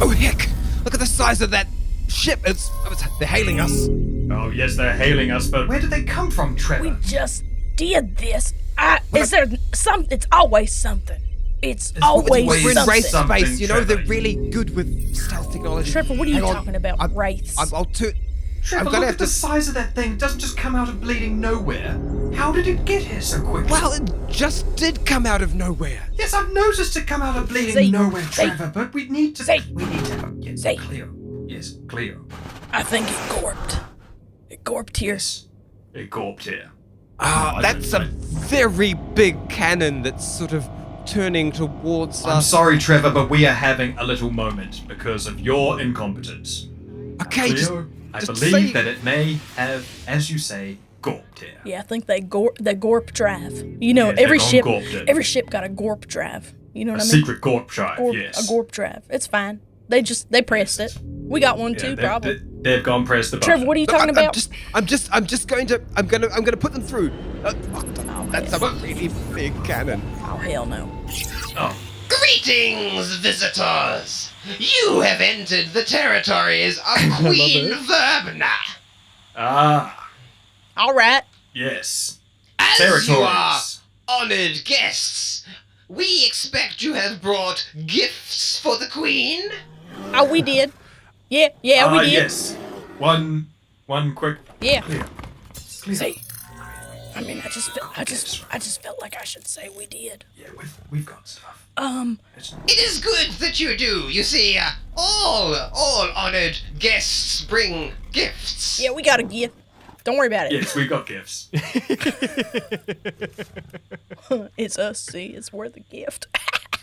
Oh, heck! Look at the size of that ship. They're hailing us. Oh, yes, they're hailing us, but where did they come from, Trevor? We just did this. Is there some? It's always something. It's always We're in something. Wraith space, you know, Trevor. they're really good with stealth technology. Trevor, what are you Hang on. talking about? Wraiths. Trevor, I'm gonna look have at the to. size of that thing. It doesn't just come out of bleeding nowhere. How did it get here so quickly? Well, it just did come out of nowhere. Yes, I've noticed it come out of bleeding See, nowhere, see, Trevor, but we need to... see, We need to have... Yes, see. Cleo. Yes, Cleo. I think it gorped. It gorped here. Yes. It gawped here. That's a very big cannon that's sort of turning towards I'm us. sorry, Trevor, but we are having a little moment because of your incompetence. Okay, Cleo, I just believe say- that it may have, as you say, gawped here. Yeah, I think they gorp drive. You know, Yeah, they've every gone ship, gorped it. every ship got a gorp drive. You know A what I mean? secret gorp drive, yes. A gorp drive. It's fine. They pressed it. We got one too, probably. They've gone press the button. Trevor, what are you talking about? I'm gonna put them through. That's a really big cannon. Oh hell no! Oh, Greetings, visitors! You have entered the territories of Queen Verbna. All right. yes. As you are Territories. honored guests, we expect you have brought gifts for the Queen. Oh, we did. Yeah, we did. Yes. One quick... Yeah. Cleo. See, I mean, I just felt like I should say we did. Yeah, we've got stuff. It is good that you do. You see, all honored guests bring gifts. Yeah, we got a gift. Don't worry about it. Yes, we've got gifts. It's us. See, it's worth a gift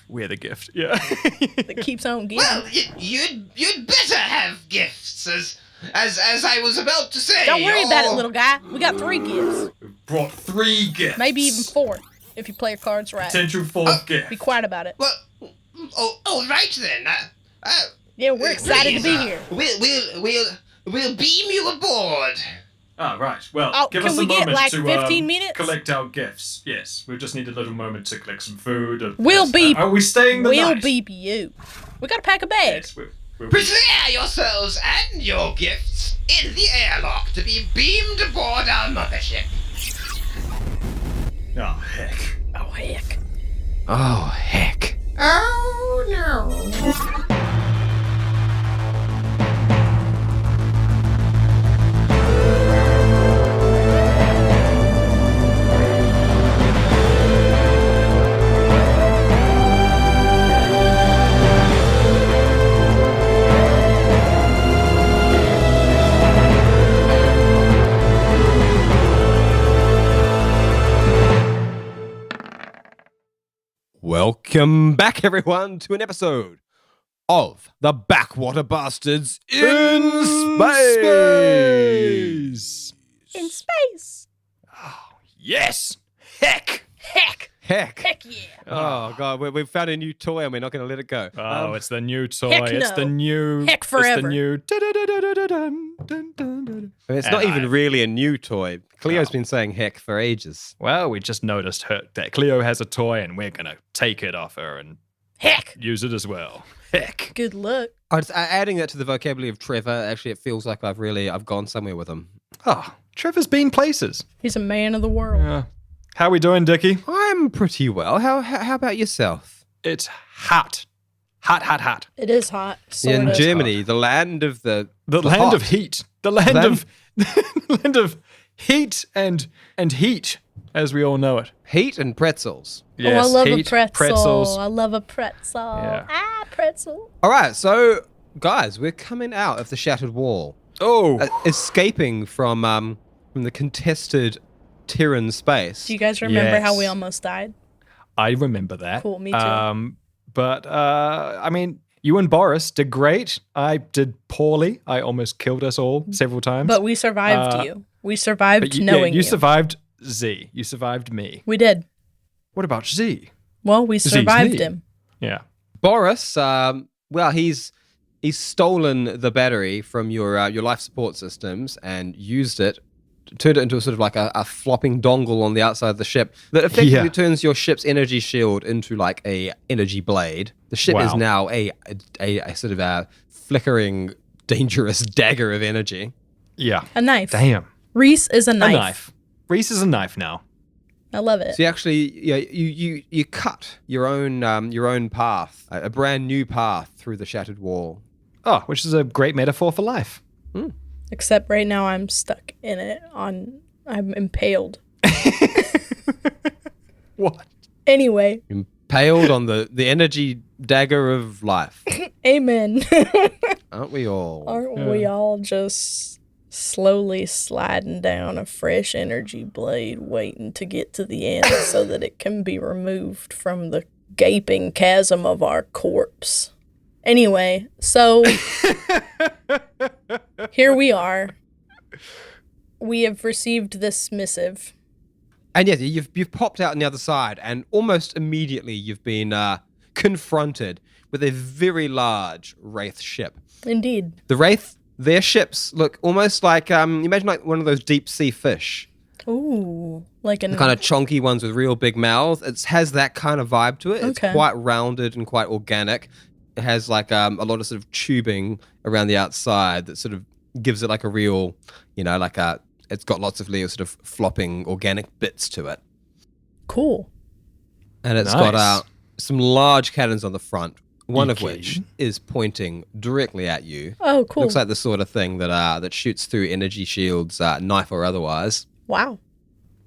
We're the gift. Yeah. that keeps on giving. Well, you'd better have gifts, as I was about to say. Don't worry about it, Oh, little guy. We got 3 gifts, We've brought 3 gifts. maybe even 4, if you play your cards right. Potential 4th gift. Be quiet about it. Well, all right then. Yeah, we're excited to be please, here. We'll beam you aboard. Ah, right. Well, Oh, give can us a we get, moment like, to 15 minutes? collect our gifts. Yes, we just need a little moment to collect some food. We'll beep. Are we staying the We'll night? beep you. We gotta pack a bag. Yes, we'll Prepare yourselves and your gifts in the airlock to be beamed aboard our mothership. Oh, heck. Oh heck. Oh, heck. Oh no. Welcome back, everyone, to an episode of the Backwater Bastards in space. In space. Yes. Heck. Heck. Heck. Heck yeah. Oh, God, we've found a new toy and we're not going to let it go. Oh, it's the new toy. heck It's the no. new. Heck It's forever. the new. It's not even really a new toy. Cleo's Oh. been saying heck for ages. Well, we just noticed that Cleo has a toy, and we're gonna take it off her and Heck. use it as well. Heck. Good luck. Adding that to the vocabulary of Trevor, actually, it feels like I've gone somewhere with him. Oh, Trevor's been places. He's a man of the world. How we doing, Dickie? I'm pretty well. How about yourself? It's hot. Hot. It is hot. In Sorta. Germany, the land of the Land hot. of heat. The land Land- of land of heat and heat, as we all know it. Heat and pretzels. Yes, I love heat, a pretzel. pretzels. I love a pretzel. Yeah. Pretzel. All right, so guys, we're coming out of the shattered wall, Oh, escaping from the contested Terran space. Do you guys remember how we Yes. almost died? I remember that. Cool, me too. But I mean, you and Boris did great. I did poorly. I almost killed us all several times. But we survived you. We survived But you, knowing you survived Z. You survived me. We did. What about Z? Well, we Z's survived me. him. Yeah. Boris, well, he's stolen the battery from your life support systems and used it turned it into a sort of like a flopping dongle on the outside of the ship that effectively turns your ship's energy shield into like a energy blade. The ship is now a sort of a flickering, dangerous dagger of energy. Yeah. A knife. Damn. Reese is a knife. A knife. Reese is a knife now. I love it. So you actually, you cut your own path, a brand new path through the shattered wall. Oh, which is a great metaphor for life. Except right now I'm stuck in it. I'm impaled. What? Anyway. Impaled on the energy dagger of life. Amen. Aren't we all? Aren't we all just slowly sliding down a fresh energy blade, waiting to get to the end so that it can be removed from the gaping chasm of our corpse? Anyway, so here we are. We have received this missive. And yes, you've popped out on the other side, and almost immediately you've been confronted with a very large Wraith ship. Indeed. The Wraith, their ships look almost like, imagine like one of those deep sea fish. Ooh, like The kind of chunky ones with real big mouths. It has that kind of vibe to it. It's quite rounded and quite organic. It has like a lot of sort of tubing around the outside that sort of gives it like a real, it's got lots of little sort of flopping organic bits to it. Cool. And it's got some large cannons on the front, one of which is pointing directly at you. Oh, cool. Looks like the sort of thing that shoots through energy shields, knife or otherwise. Wow.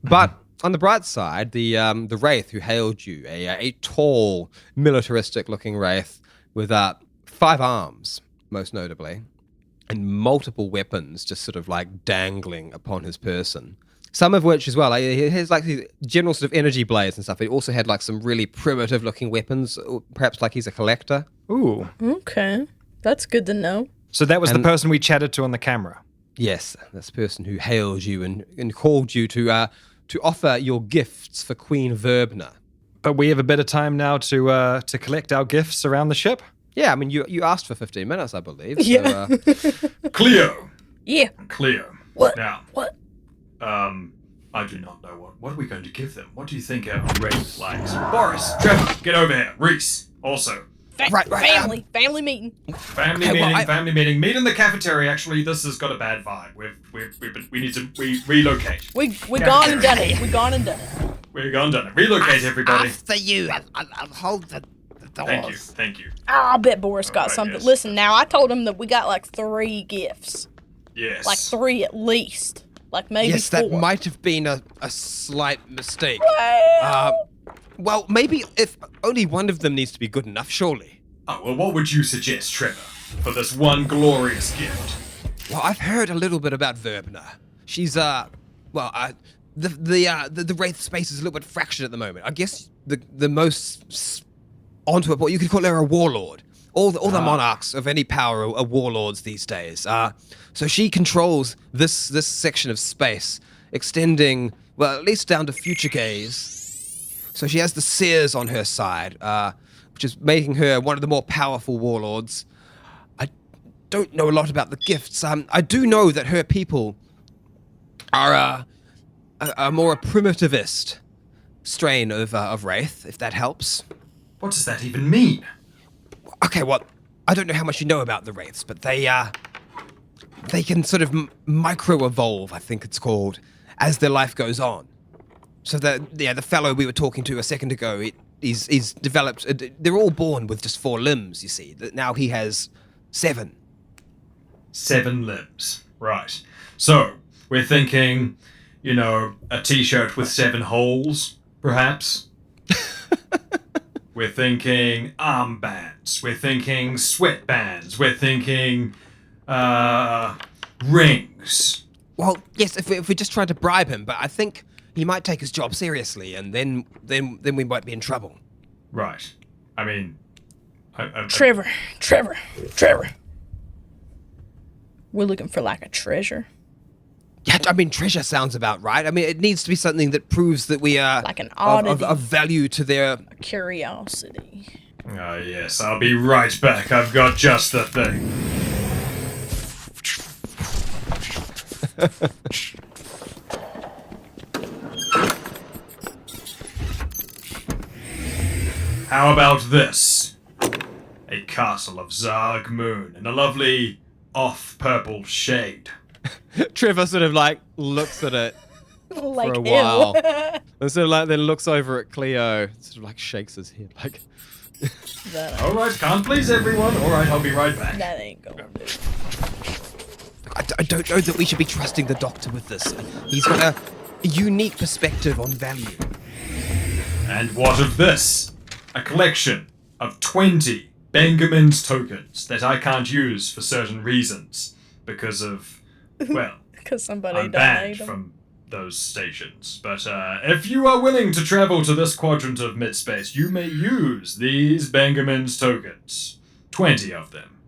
But on the bright side, the Wraith who hailed you, a tall, militaristic-looking Wraith with 5 arms, most notably, and multiple weapons just sort of like dangling upon his person. Some of which as well, he has like these general sort of energy blades and stuff. He also had like some really primitive-looking weapons, perhaps like he's a collector. Ooh. Okay. That's good to know. So that was the person we chatted to on the camera. Yes, that's the person who hailed you and called you to offer your gifts for Queen Verbna. But we have a bit of time now to collect our gifts around the ship. Yeah, I mean, you asked for 15 minutes, I believe. Yeah. So, Cleo. Yeah. Cleo. What? Now, What? I do not know what are we going to give them? What do you think our Wraith likes? Boris, Trevor, get over here. Reese, also. Family meeting. Family meeting. Meet in the cafeteria. Actually, this has got a bad vibe. We need to relocate. We gone and done it. We're gone and done it. Relocate, everybody. After you, I'll hold the doors. Thank you. I'll bet Boris got Alright, something. yes. Listen, now I told him that we got like 3 gifts. Yes. Like 3 at least. Like maybe yes, 4. that might have been a slight mistake. Well, Well, maybe if only one of them needs to be good enough, surely. Oh, well, what would you suggest, Trevor, for this one glorious gift? Well, I've heard a little bit about Verbna. She's the Wraith space is a little bit fractured at the moment. I guess the most onto it, what you could call her a warlord. All the monarchs of any power are warlords these days. So she controls this section of space, extending, well, at least down to future gaze. So she has the Seers on her side, which is making her one of the more powerful warlords. I don't know a lot about the gifts. I do know that her people are a more primitivist strain of Wraith, if that helps. What does that even mean? Okay, well, I don't know how much you know about the Wraiths, but they can sort of micro-evolve, I think it's called, as their life goes on. So the fellow we were talking to a second ago, he's developed. They're all born with just 4 limbs. You see, now he has 7. 7 limbs, right? So we're thinking, a T-shirt with 7 holes, perhaps. We're thinking armbands. We're thinking sweatbands. We're thinking rings. Well, yes, if we just tried to bribe him, but I think he might take his job seriously, and then we might be in trouble. Right. I mean, Trevor. We're looking for like a treasure. Yeah, I mean, treasure sounds about right. I mean, it needs to be something that proves that we are Like an oddity. of value to their... A curiosity. yes, I'll be right back. I've got just the thing. How about this? A castle of Zarg Moon in a lovely off-purple shade. Trevor sort of like looks at it Like, for a ew. while. And sort of like then looks over at Cleo, sort of like shakes his head like All right, can't please everyone. All right, I'll be right back. That ain't gonna do. I don't know that we should be trusting the doctor with this. He's got a unique perspective on value. And what of this? A collection of 20 Benjamin's tokens that I can't use for certain reasons because of, well, Because somebody I'm banned donated them. from those stations. But if you are willing to travel to this quadrant of midspace, you may use these Benjamin's tokens. 20 of them.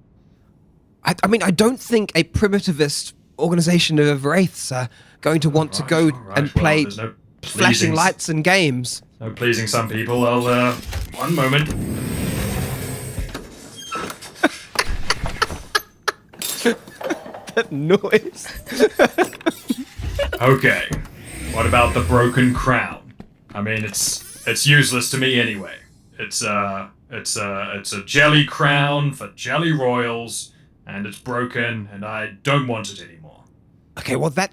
I mean, I don't think a primitivist organization of wraiths are going to want to go and play there's no flashing pleasing- lights and games. No pleasing some people. I'll, one moment. That noise. Okay. What about the broken crown? I mean, it's useless to me anyway. It's a jelly crown for jelly royals, and it's broken, and I don't want it anymore. Okay, well that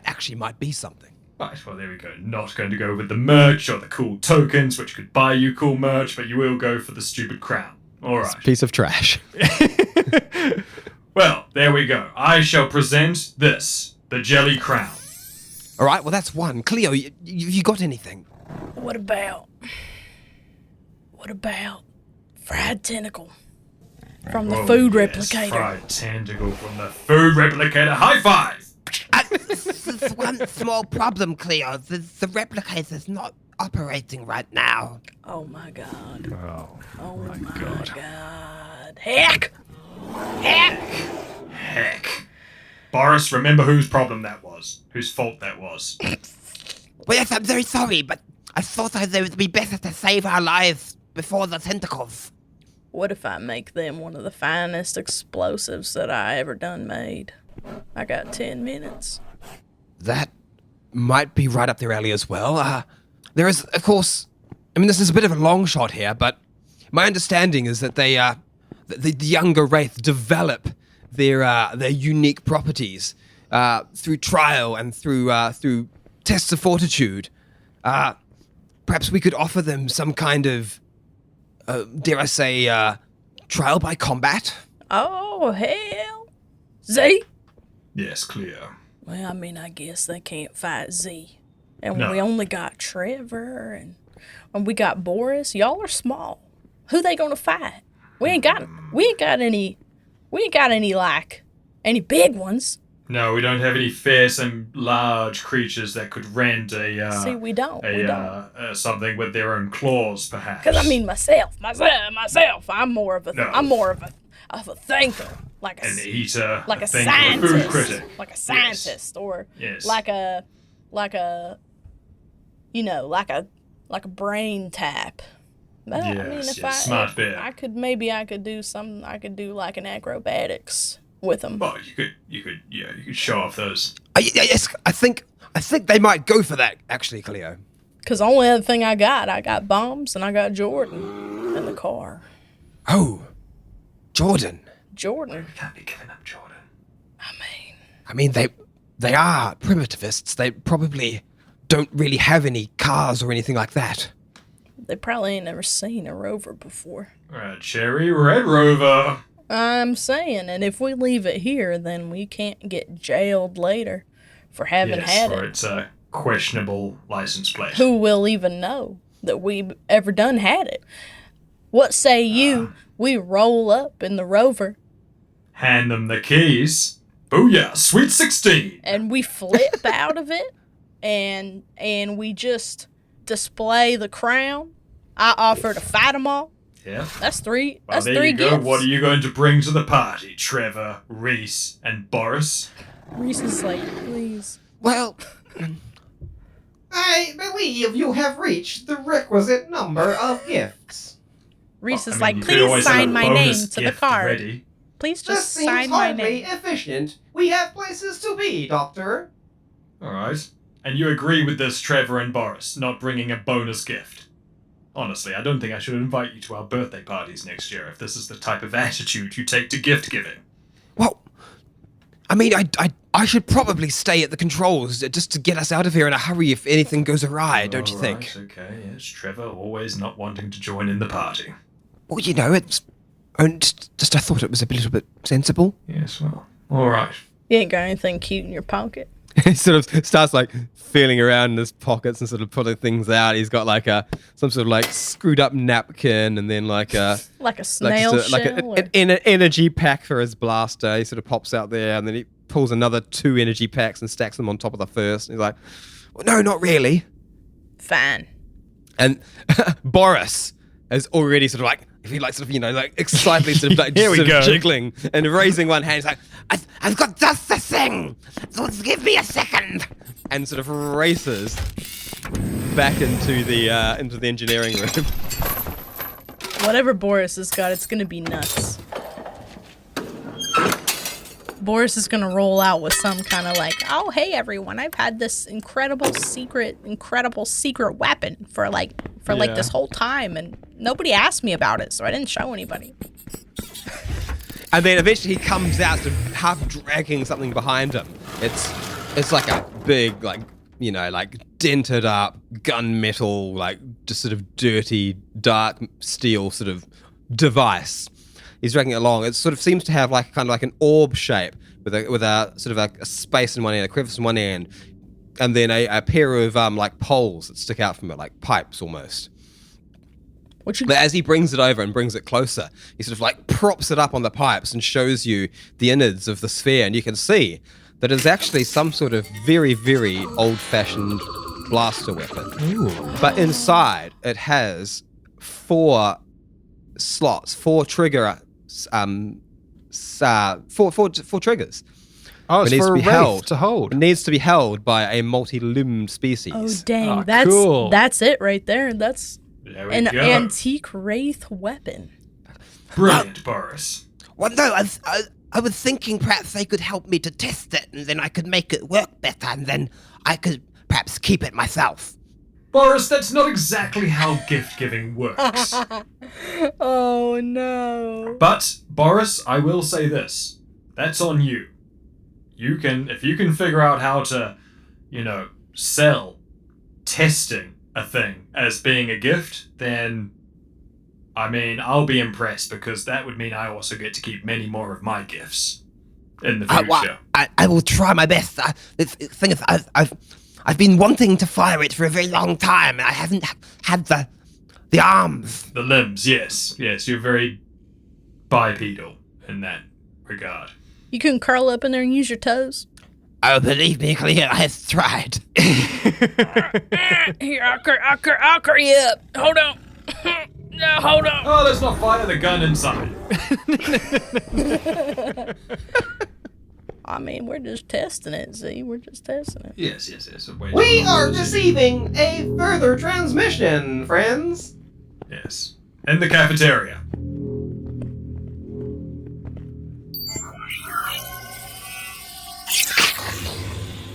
actually might be something. Right, well there we go. Not going to go with the merch or the cool tokens, which could buy you cool merch, but you will go for the stupid crown. Alright. Piece of trash. Well, there we go. I shall present this, the jelly crown. All right, well that's one. Cleo, you got anything? What about fried tentacle from the Oh, food yes, replicator? Fried tentacle from the food replicator. High five! There's one small problem, Cleo. The replicator's not operating right now. Oh my god. Oh my god. Heck! Heck! heck. Boris, remember whose problem that was. Whose fault that was. Well, yes, I'm very sorry, but I thought that it would be better to save our lives before the tentacles. What if I make them one of the finest explosives that I ever done made? I got 10 minutes. That might be right up their alley as well. There is, of course, I mean, this is a bit of a long shot here, but my understanding is that they, the younger wraith develop their unique properties through trial and through tests of fortitude. Perhaps we could offer them some kind of, dare I say, trial by combat? Oh, hell. Z? Yes, Cleo. Well, I mean, I guess they can't fight Z. And No. we only got Trevor and we got Boris. Y'all are small. Who they gonna fight? We ain't got any big ones. No, we don't have any fearsome large creatures that could rend a See, we don't. something with their own claws, perhaps. Cause I mean, myself, I'm more of a thinker, like an eater, like a thinker, scientist, food critic. like a scientist, or Yes. like a brain tap. But, I mean, Yes, if yes, smart bear. I could do like an acrobatics with them. Well, you could show off those. Yes, I think they might go for that, actually, Cleo. Cause the only other thing I got bombs and I got Jordan in the car. Oh, Jordan. Jordan. We can't be giving up Jordan. I mean, they are primitivists. They probably don't really have any cars or anything like that. They probably ain't never seen a rover before. Cherry Red Rover. I'm saying, and if we leave it here, then we can't get jailed later for having had or it. it's a questionable license plate. Who will even know that we ever done had it? What say you? We roll up in the rover Hand them the keys. Booyah, sweet 16. and we flip out of it, and we just display the crown. I offer to fight them all. Yeah. That's three. Well, That's there three you go. gifts. What are you going to bring to the party, Trevor, Reese, and Boris? Reese is like, please. Well, I believe you have reached the requisite number of gifts. Reese Well, is I mean, like, you could please always have sign a my name bonus to the gift card. ready. Please This just seems sign my hardly name. efficient. We have places to be, Doctor. All right. And you agree with this, Trevor and Boris, not bringing a bonus gift? Honestly, I don't think I should invite you to our birthday parties next year if this is the type of attitude you take to gift giving. Well, I mean, I should probably stay at the controls just to get us out of here in a hurry if anything goes awry, don't you think? Right, okay, yes, Trevor always not wanting to join in the party. Well, you know, it's just I thought it was a little bit sensible. Yes, well, all right. You ain't got anything cute in your pocket? He sort of starts like feeling around in his pockets and sort of pulling things out. He's got like some sort of like screwed up napkin and then like a snail shell, an energy pack for his blaster. He sort of pops out there and then he pulls another 2 energy packs and stacks them on top of the first. And he's like, well, no, not really. Fine. And Boris is already sort of like, if he like sort of, you know, like excitedly sort of like Here we sort go. of jiggling and raising one hand. He's like, I've got just the thing. So give me a second. And sort of races back into the engineering room. Whatever Boris has got, it's gonna be nuts. Boris is gonna roll out with some kind of like, oh hey everyone, I've had this incredible secret weapon for this whole time, and nobody asked me about it, so I didn't show anybody. And then eventually he comes out sort of half dragging something behind him. It's like a big, like, you know, like dented up gunmetal, like just sort of dirty, dark steel sort of device. He's dragging it along. It sort of seems to have like kind of like an orb shape with a sort of a space in one end, a crevice in one end, and then a pair of like poles that stick out from it, like pipes almost. But as he brings it over and brings it closer, he sort of like props it up on the pipes and shows you the innards of the sphere, and you can see that it's actually some sort of very, very old-fashioned blaster weapon. Ooh. But inside, it has 4 slots, 4 trigger, 4 triggers. Oh, it's It needs for to a be wraith held. to hold. It needs to be held by a multi-limbed species. Oh dang, Oh, cool. that's it right there. That's There we an go. antique wraith weapon. Brilliant, Boris. Well, no, I was thinking perhaps they could help me to test it, and then I could make it work better, and then I could perhaps keep it myself. Boris, that's not exactly how gift giving works. Oh no. But, Boris, I will say this. That's on you. If you can figure out how to, you know, sell testing a thing as being a gift, then, I mean, I'll be impressed, because that would mean I also get to keep many more of my gifts in the future. I will try my best. The thing is, I've been wanting to fire it for a very long time, and I haven't had the arms. The limbs, yes. Yes, you're very bipedal in that regard. You can curl up in there and use your toes. Oh, believe me, Cleo, I have tried. Here, I'll curl you up. Hold on. No, hold on. Oh, let's not fire the gun inside. I mean, we're just testing it, Z. We're just testing it. Yes. We are receiving a further transmission, friends. Yes. In the cafeteria.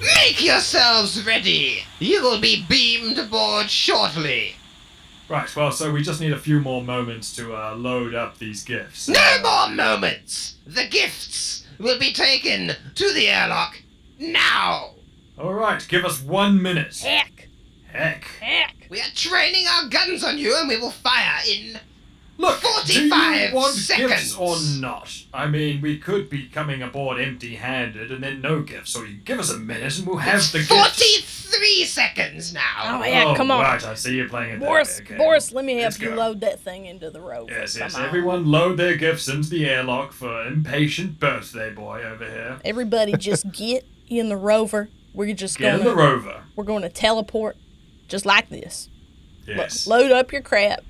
Make yourselves ready. You will be beamed aboard shortly. Right, well, so we just need a few more moments to load up these gifts. No more moments. The gifts will be taken to the airlock now. Alright, give us 1 minute. Heck. We are training our guns on you, and we will fire in Look, 45 do you want seconds. gifts or not? I mean, we could be coming aboard empty-handed and then no gifts, so you give us a minute and we'll have the gifts. 43 seconds now. Oh, yeah, come on. Right, I see you playing it Boris, that way. Okay. Boris, let me help Let's you go. load that thing into the rover. Yes, Come on. everyone load their gifts into the airlock for impatient birthday boy over here. Everybody just get in the rover. We're just Get in gonna the rover. we're going to teleport just like this. Yes. Load up your crap.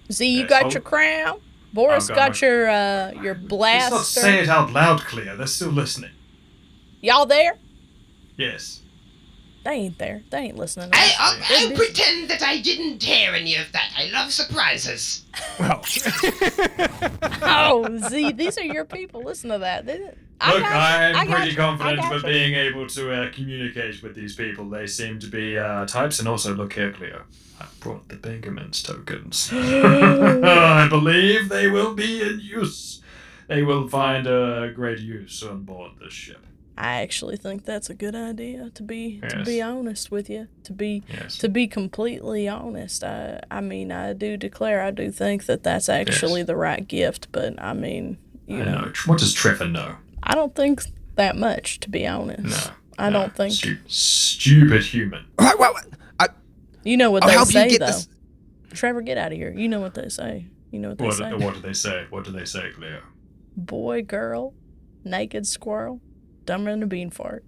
Z, you Yes, got hold- your crown. Boris I've got got your Let's blaster. not say it out loud, Cleo. They're still listening. Y'all there? Yes. They ain't there. They ain't listening to us. I'll pretend that I didn't hear any of that. I love surprises. Well, Oh, Z, these are your people. Listen to that. I'm pretty confident with being able to communicate with these people. They seem to be types, and also look here, Cleo. I brought the Benjamin's tokens. I believe they will be in use. They will find a great use on board this ship. I actually think that's a good idea. To be honest with you, to be completely honest, I mean, I do declare, I do think that that's actually the right gift. But I mean, you know, what does Trevor know? I don't think that much, to be honest. No, I don't think. Stupid human. Right, well, You know what I'll they help you say, get though. this. Trevor, get out of here. You know what they say. You know what they say. What do they say? What do they say, Cleo? Boy, girl, naked squirrel, dumber than a bean fart.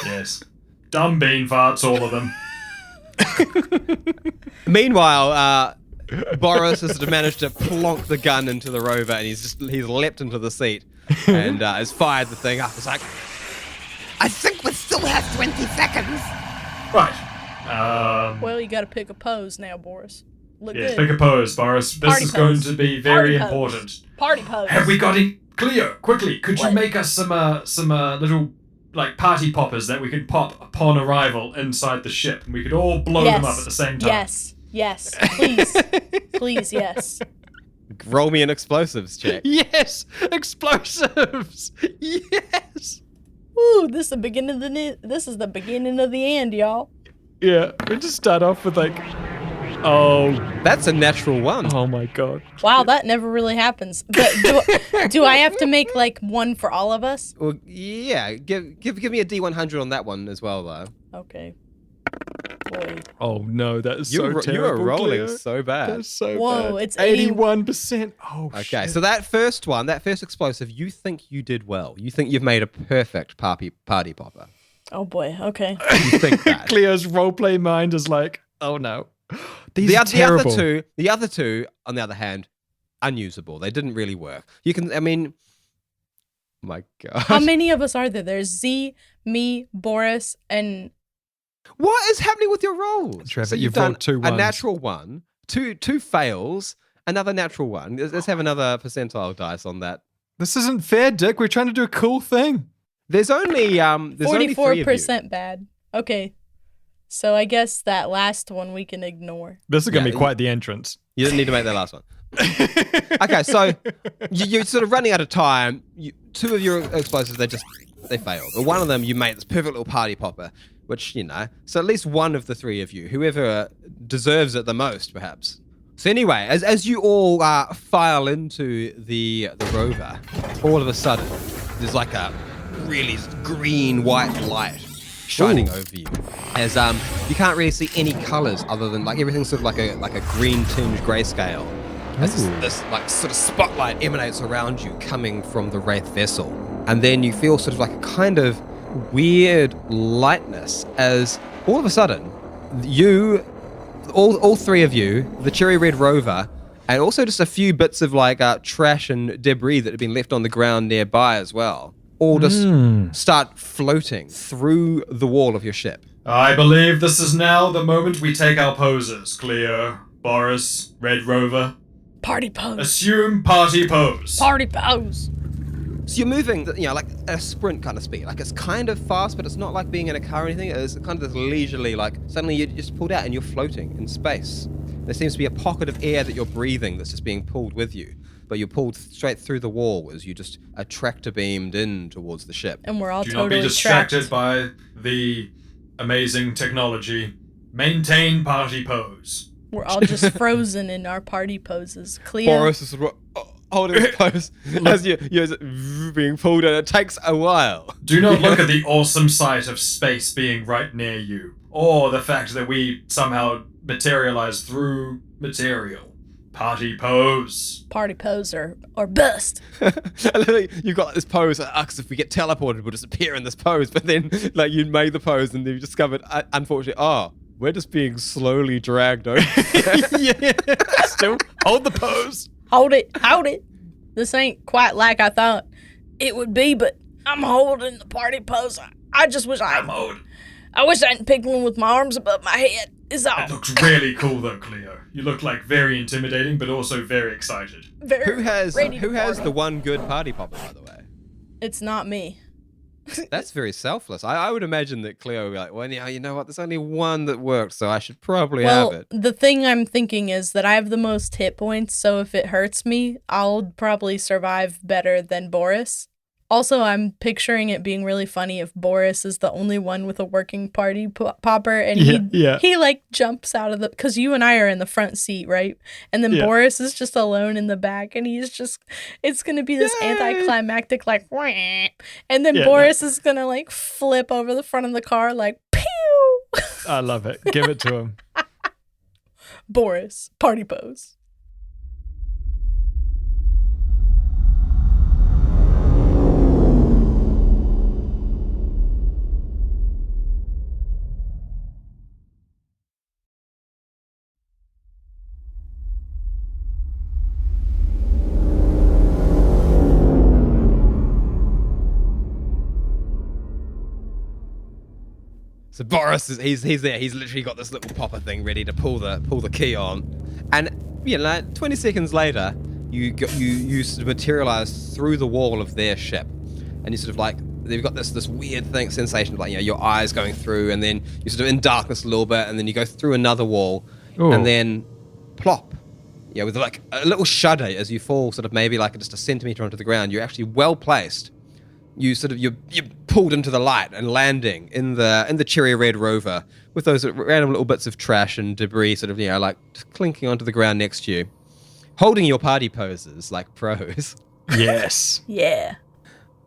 Yes. Dumb bean farts, all of them. Meanwhile, Boris has managed to plonk the gun into the rover, and he's leapt into the seat and has fired the thing up. It's like, I think we still have 20 seconds. Right. Well, you got to pick a pose now, Boris. Look Yes, good. pick a pose, Boris. This Party is going pose. to be very Party pose. important. Party pose. Have we got it? Cleo, quickly, could you What? make us some little, like, party poppers that we could pop upon arrival inside the ship, and we could all blow them up at the same time? Yes, please. Please, yes. roll me an explosives check. yes, explosives. Yes. Woo, this is the beginning of the end, y'all. Yeah, we just start off with like, oh, That's a natural one. oh my god. Wow, that never really happens. But do I have to make like one for all of us? Well, yeah, give me a D100 on that one as well, though. Okay. Boy. Oh no, that is so You terrible. are rolling Cleo. so bad. That's so Whoa, bad. it's 80 81%. Oh, Okay, shit. so that first explosive, you think you did well. You think you've made a perfect party popper. Oh boy, okay. You think that. Cleo's roleplay mind is like, oh no. These are The terrible. other two, on the other hand, unusable. They didn't really work. You can, I mean, my God. How many of us are there? There's Z, me, Boris, and What is happening with your rolls? Trevor, you've you've done rolled two a ones. natural one, two fails, another natural one. Let's have another percentile dice on that. This isn't fair, Dick. We're trying to do a cool thing. There's only only 3 of you. 44% bad. Okay. So I guess that last one we can ignore. This is going to Yeah, be quite the entrance. You didn't need to make that last one. Okay, so you're sort of running out of time. Two of your explosives, they failed. But one of them, you made this perfect little party popper, which, you know, so at least one of the three of you, whoever deserves it the most, perhaps. So anyway, as you all file into the rover, all of a sudden, there's like a really green-white light shining over you. As you can't really see any colors other than like everything's sort of like a green tinged grayscale. As this like sort of spotlight emanates around you coming from the Wraith vessel. And then you feel sort of like a kind of weird lightness as all of a sudden you, all three of you, the Cherry Red Rover, and also just a few bits of like trash and debris that have been left on the ground nearby as well, all just start floating through the wall of your ship. I believe this is now the moment we take our poses, Cleo, Boris, Red Rover. Party pose. Assume party pose. Party pose. So you're moving, you know, like a sprint kind of speed. Like it's kind of fast, but it's not like being in a car or anything. It's kind of this leisurely, like suddenly you just pulled out and you're floating in space. There seems to be a pocket of air that you're breathing that's just being pulled with you. But you're pulled straight through the wall as you just tractor beamed in towards the ship. And we're all Do not totally be distracted trapped. by the amazing technology. Maintain party pose. We're all just frozen in our party poses. Cleo. Boris is holding his pose as you're being pulled in. It takes a while. Do not look at the awesome sight of space being right near you, or the fact that we somehow materialize through material. Party pose. Party pose or bust. You've got this pose, because if we get teleported, we'll just appear in this pose. But then, like, you made the pose and you discovered, unfortunately, we're just being slowly dragged over. Yeah. Still, hold the pose. Hold it. This ain't quite like I thought it would be, but I'm holding the party pose. I just wish I'm holding I wish I hadn't picked one with my arms above my head. Is all. It looks really cool though, Cleo. You look like very intimidating, but also very excited. Who has the one good party popper, by the way? It's not me. That's very selfless. I would imagine that Cleo would be like, well, you know what? There's only one that works, so I should probably have it. The thing I'm thinking is that I have the most hit points, so if it hurts me, I'll probably survive better than Boris. Also, I'm picturing it being really funny if Boris is the only one with a working party popper, and he like jumps out of the, because you and I are in the front seat, right? And then Boris is just alone in the back, and it's gonna be this anticlimactic like, and then Boris is gonna like flip over the front of the car like, pew. I love it. Give it to him. Boris, party pose. So Boris he's there. He's literally got this little popper thing ready to pull the key on, and 20 seconds later, you sort of materialize through the wall of their ship, and you sort of like they've got this weird sensation of like your eyes going through, and then you're sort of in darkness a little bit, and then you go through another wall, and then plop, with like a little shudder as you fall sort of maybe like just a centimeter onto the ground. You're actually well placed. You're pulled into the light and landing in the cherry red rover with those random little bits of trash and debris sort of like clinking onto the ground next to you, holding your party poses like pros. Yes. Yeah.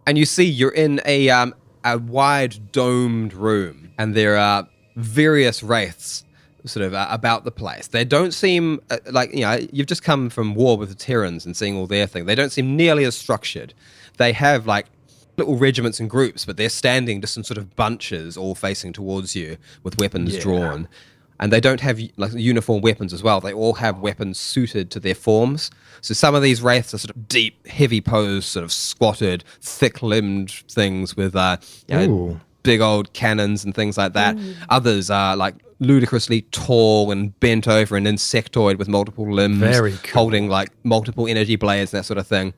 And you see you're in a wide domed room, and there are various wraiths sort of about the place. They don't seem you've just come from war with the Terrans and seeing all their thing. They don't seem nearly as structured. They have like little regiments and groups, but they're standing just in sort of bunches, all facing towards you with weapons drawn. And they don't have like uniform weapons as well. They all have weapons suited to their forms. So some of these wraiths are sort of deep, heavy posed, sort of squatted, thick-limbed things with big old cannons and things like that. Others are like ludicrously tall and bent over, an insectoid with multiple limbs, very cool, holding like multiple energy blades and that sort of thing.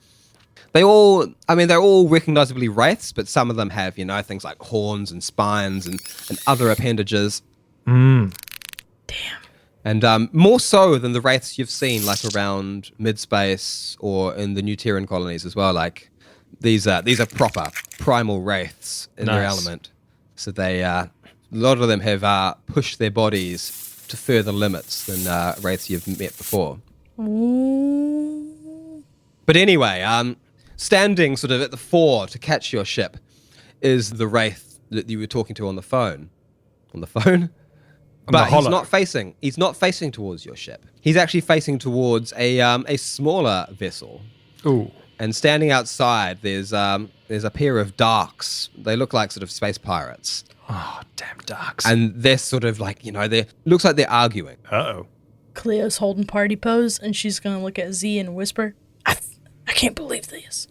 They're all recognizably wraiths, but some of them have, things like horns and spines and other appendages. Damn. And more so than the wraiths you've seen, like around mid-space or in the New Terran colonies as well. Like these are proper primal wraiths in their element. So they, a lot of them have pushed their bodies to further limits than wraiths you've met before. But anyway, standing sort of at the fore to catch your ship is the wraith that you were talking to on the phone. But he's not facing towards your ship. He's actually facing towards a smaller vessel. Ooh. And standing outside, there's a pair of darks. They look like sort of space pirates. Oh, damn darks. And they're sort of like, looks like they're arguing. Uh-oh. Cleo's holding party pose, and she's going to look at Z and whisper, I can't believe this.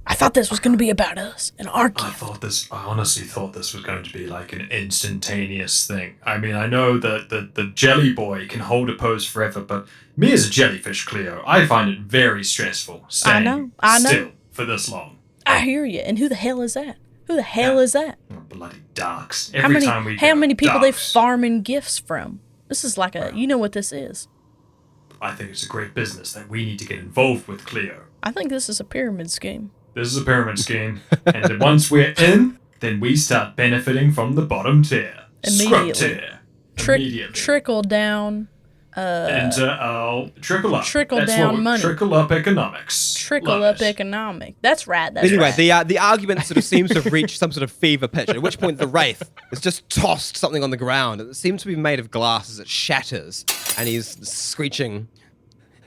I thought this was going to be about us and our gift. I honestly thought this was going to be like an instantaneous thing. I mean, I know that the jelly boy can hold a pose forever, but me as a jellyfish, Cleo, I find it very stressful standing still for this long. I hear you. And who the hell is that? Who the hell is that? Oh, bloody darks. How many people they farming gifts from? This is like you know what this is. I think it's a great business that we need to get involved with, Cleo. I think this is a pyramid scheme. This is a pyramid scheme, and then once we're in, then we start benefiting from the bottom tier. Immediately. Scrub tier. Immediately. Trickle down. Trickle up. Trickle down money. Trickle up economics. Trickle up economic. That's right. Anyway, the argument sort of seems to have reached some sort of fever pitch, at which point the wraith has just tossed something on the ground. It seems to be made of glass as it shatters, and he's screeching,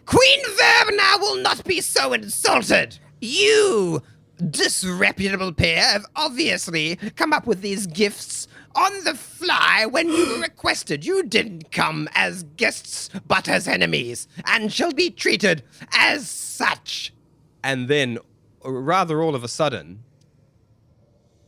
Queen Verna will not be so insulted. You, disreputable pair, have obviously come up with these gifts on the fly when you were requested. You didn't come as guests, but as enemies, and shall be treated as such. and then, rather all of a sudden,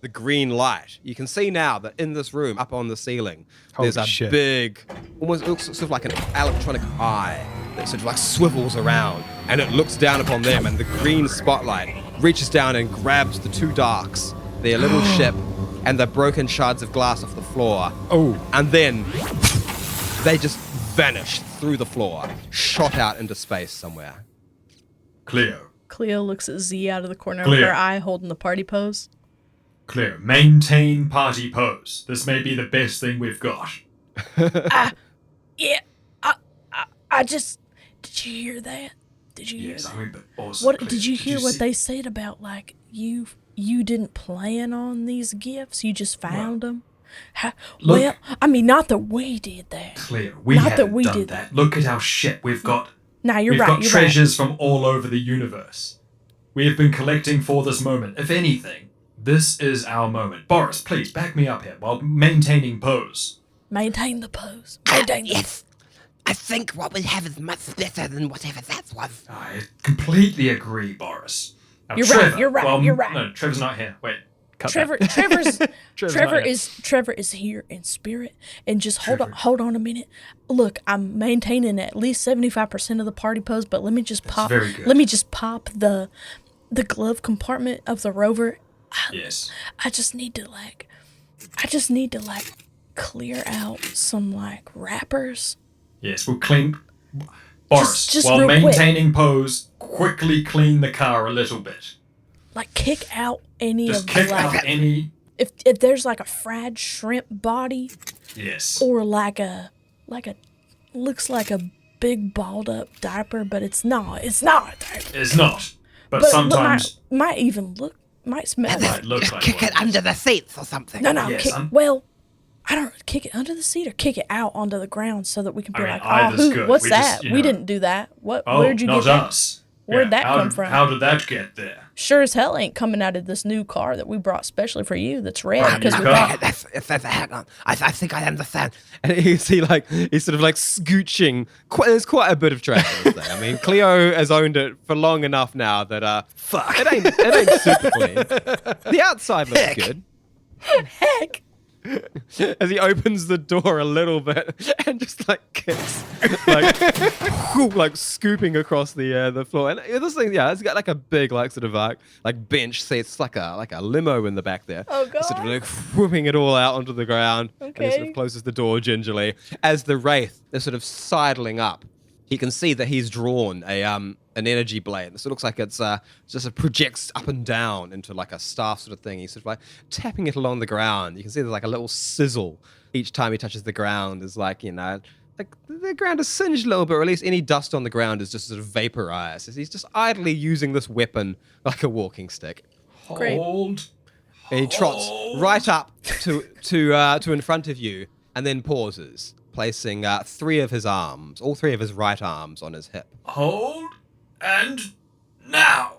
the green light, you can see now that in this room, up on the ceiling, there's a shit. big, almost looks sort of like an electronic eye that sort of like swivels around, and it looks down upon them, and the green spotlight reaches down and grabs the two darks, their little ship, and the broken shards of glass off the floor. Oh. And then they just vanish through the floor, shot out into space somewhere. Cleo looks at Z out of the corner Cleo. of her eye, holding the party pose. Cleo, maintain party pose. This may be the best thing we've got. Yeah, I just... Did you hear that? Did you hear Yes, that? I mean, but also, What Cleo, did you hear what see- they said about, like, you didn't plan on these gifts? You just found them? look- Well, I mean, not that we did that. Cleo, we Not that haven't we done did that. Look at our ship. We've got Nah, you're We've right. got You're treasures from all over the universe. We have been collecting for this moment. If anything, this is our moment. Boris, please back me up here while maintaining pose. right. Maintain the pose. Maintain the Yes. I think what we have is much better than whatever that was. I completely agree, Boris. Now, You're right, Trevor, you're right, well, you're right. No, Trevor's not here. Wait. Cut Trevor, that. Trevor is here in spirit, and just hold on a minute. Look, I'm maintaining at least 75% of the party pose, but let me just pop. very good. Let me just pop the glove compartment of the rover. Yes. I just need to clear out some like wrappers. Yes, we'll clean. Boris, Just while real quick. maintaining pose, quickly clean the car a little bit. Like kick out any Just of kick like out any. if there's like a fried shrimp body Yes. or like a looks like a big balled up diaper, but it's not. It's not a diaper. It's not. But But sometimes might smell it might look like Kick one. it under the seats or something. No, Yes, kick, I'm- well, I don't kick it under the seat or kick it out onto the ground so that we can be I mean, like, either's oh, good. what's We that? just, you We know- didn't do that. What? Oh, Where'd you not get that? us. Where'd that how come did- from? How did that get there? Sure as hell ain't coming out of this new car that we brought specially for you. That's red Brand because new we car. brought. Hang on. I think I understand. And you see, like, he's sort of like scooching. There's quite a bit of trash there. I mean, Cleo has owned it for long enough now that, fuck, it ain't super clean. The outside looks good. Heck, As he opens the door a little bit and just like kicks, like, whoop, like scooping across the floor. And this thing, yeah, it's got like a big like sort of like bench seats, like a limo in the back there. Oh, Sort of God. like whooping it all out onto the ground. And he sort Okay. of closes the door gingerly. As the wraith is sort of sidling up, he can see that he's drawn an energy blade. So it looks like it's just projects up and down into like a staff sort of thing. He's sort of like tapping it along the ground. You can see there's like a little sizzle each time he touches the ground. Is like, you know, like the ground is singed a little bit, or at least any dust on the ground is just sort of vaporized. He's just idly using this weapon like a walking stick. Great. Hold. And he trots right up to in front of you, and then pauses, placing all three of his right arms on his hip. Hold. And now.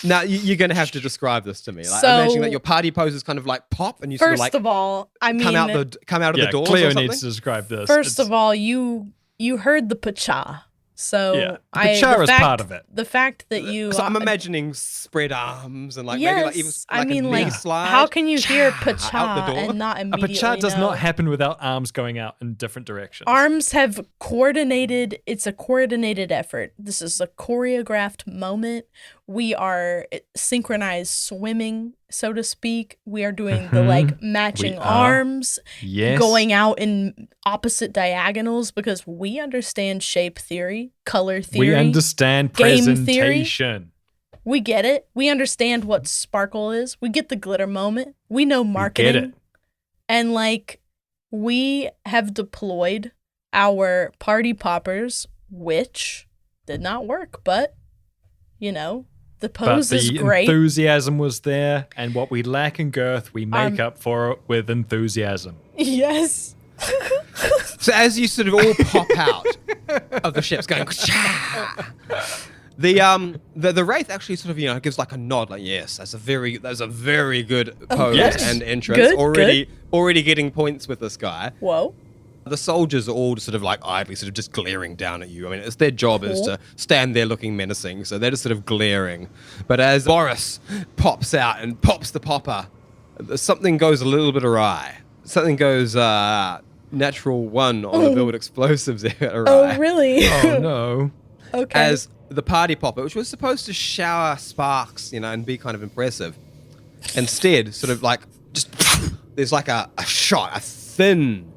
Now you're going to have to describe this to me. Like, So- I'm imagining that your party poses kind of like pop, and you sort of first like of all, I mean, come out of Yeah, the doors Cleo or something. needs to describe this. first of all, you heard the pacha. So Yeah, I pacha the is fact, part of it. The fact that you So I'm imagining spread arms and like yes, maybe like even I like mean a knee like slide. how can you hear out pacha the door. and not A immediately pacha does know? not happen without arms going out in different directions. Arms have coordinated. It's a coordinated effort. This is a choreographed moment. We are synchronized swimming, so to speak. We are doing the like matching We are. arms, Yes. going out in opposite diagonals because we understand shape theory, color theory. We understand game theory. presentation. We get it. We understand what sparkle is. We get the glitter moment. We know marketing. Get it. And like we have deployed our party poppers, which did not work, but you know, the But pose is the great. enthusiasm was there, and what we lack in girth, we make up for it with enthusiasm. Yes. So as you sort of all pop out of the ships going, "Cha!" the wraith actually sort of, you know, gives like a nod, like, yes, that's a very good pose yes. and entrance. Good, already getting points with this guy. Whoa. The soldiers are all sort of like idly sort of just glaring down at you. I mean, it's their job is to stand there looking menacing, so they're just sort of glaring. But as Boris pops out and pops the popper, something goes a little bit awry. Something goes natural 1 on the build explosives awry. Oh, really? Oh, no. Okay. As the party popper, which was supposed to shower sparks, and be kind of impressive, instead, sort of like, just there's like a shot, a thin,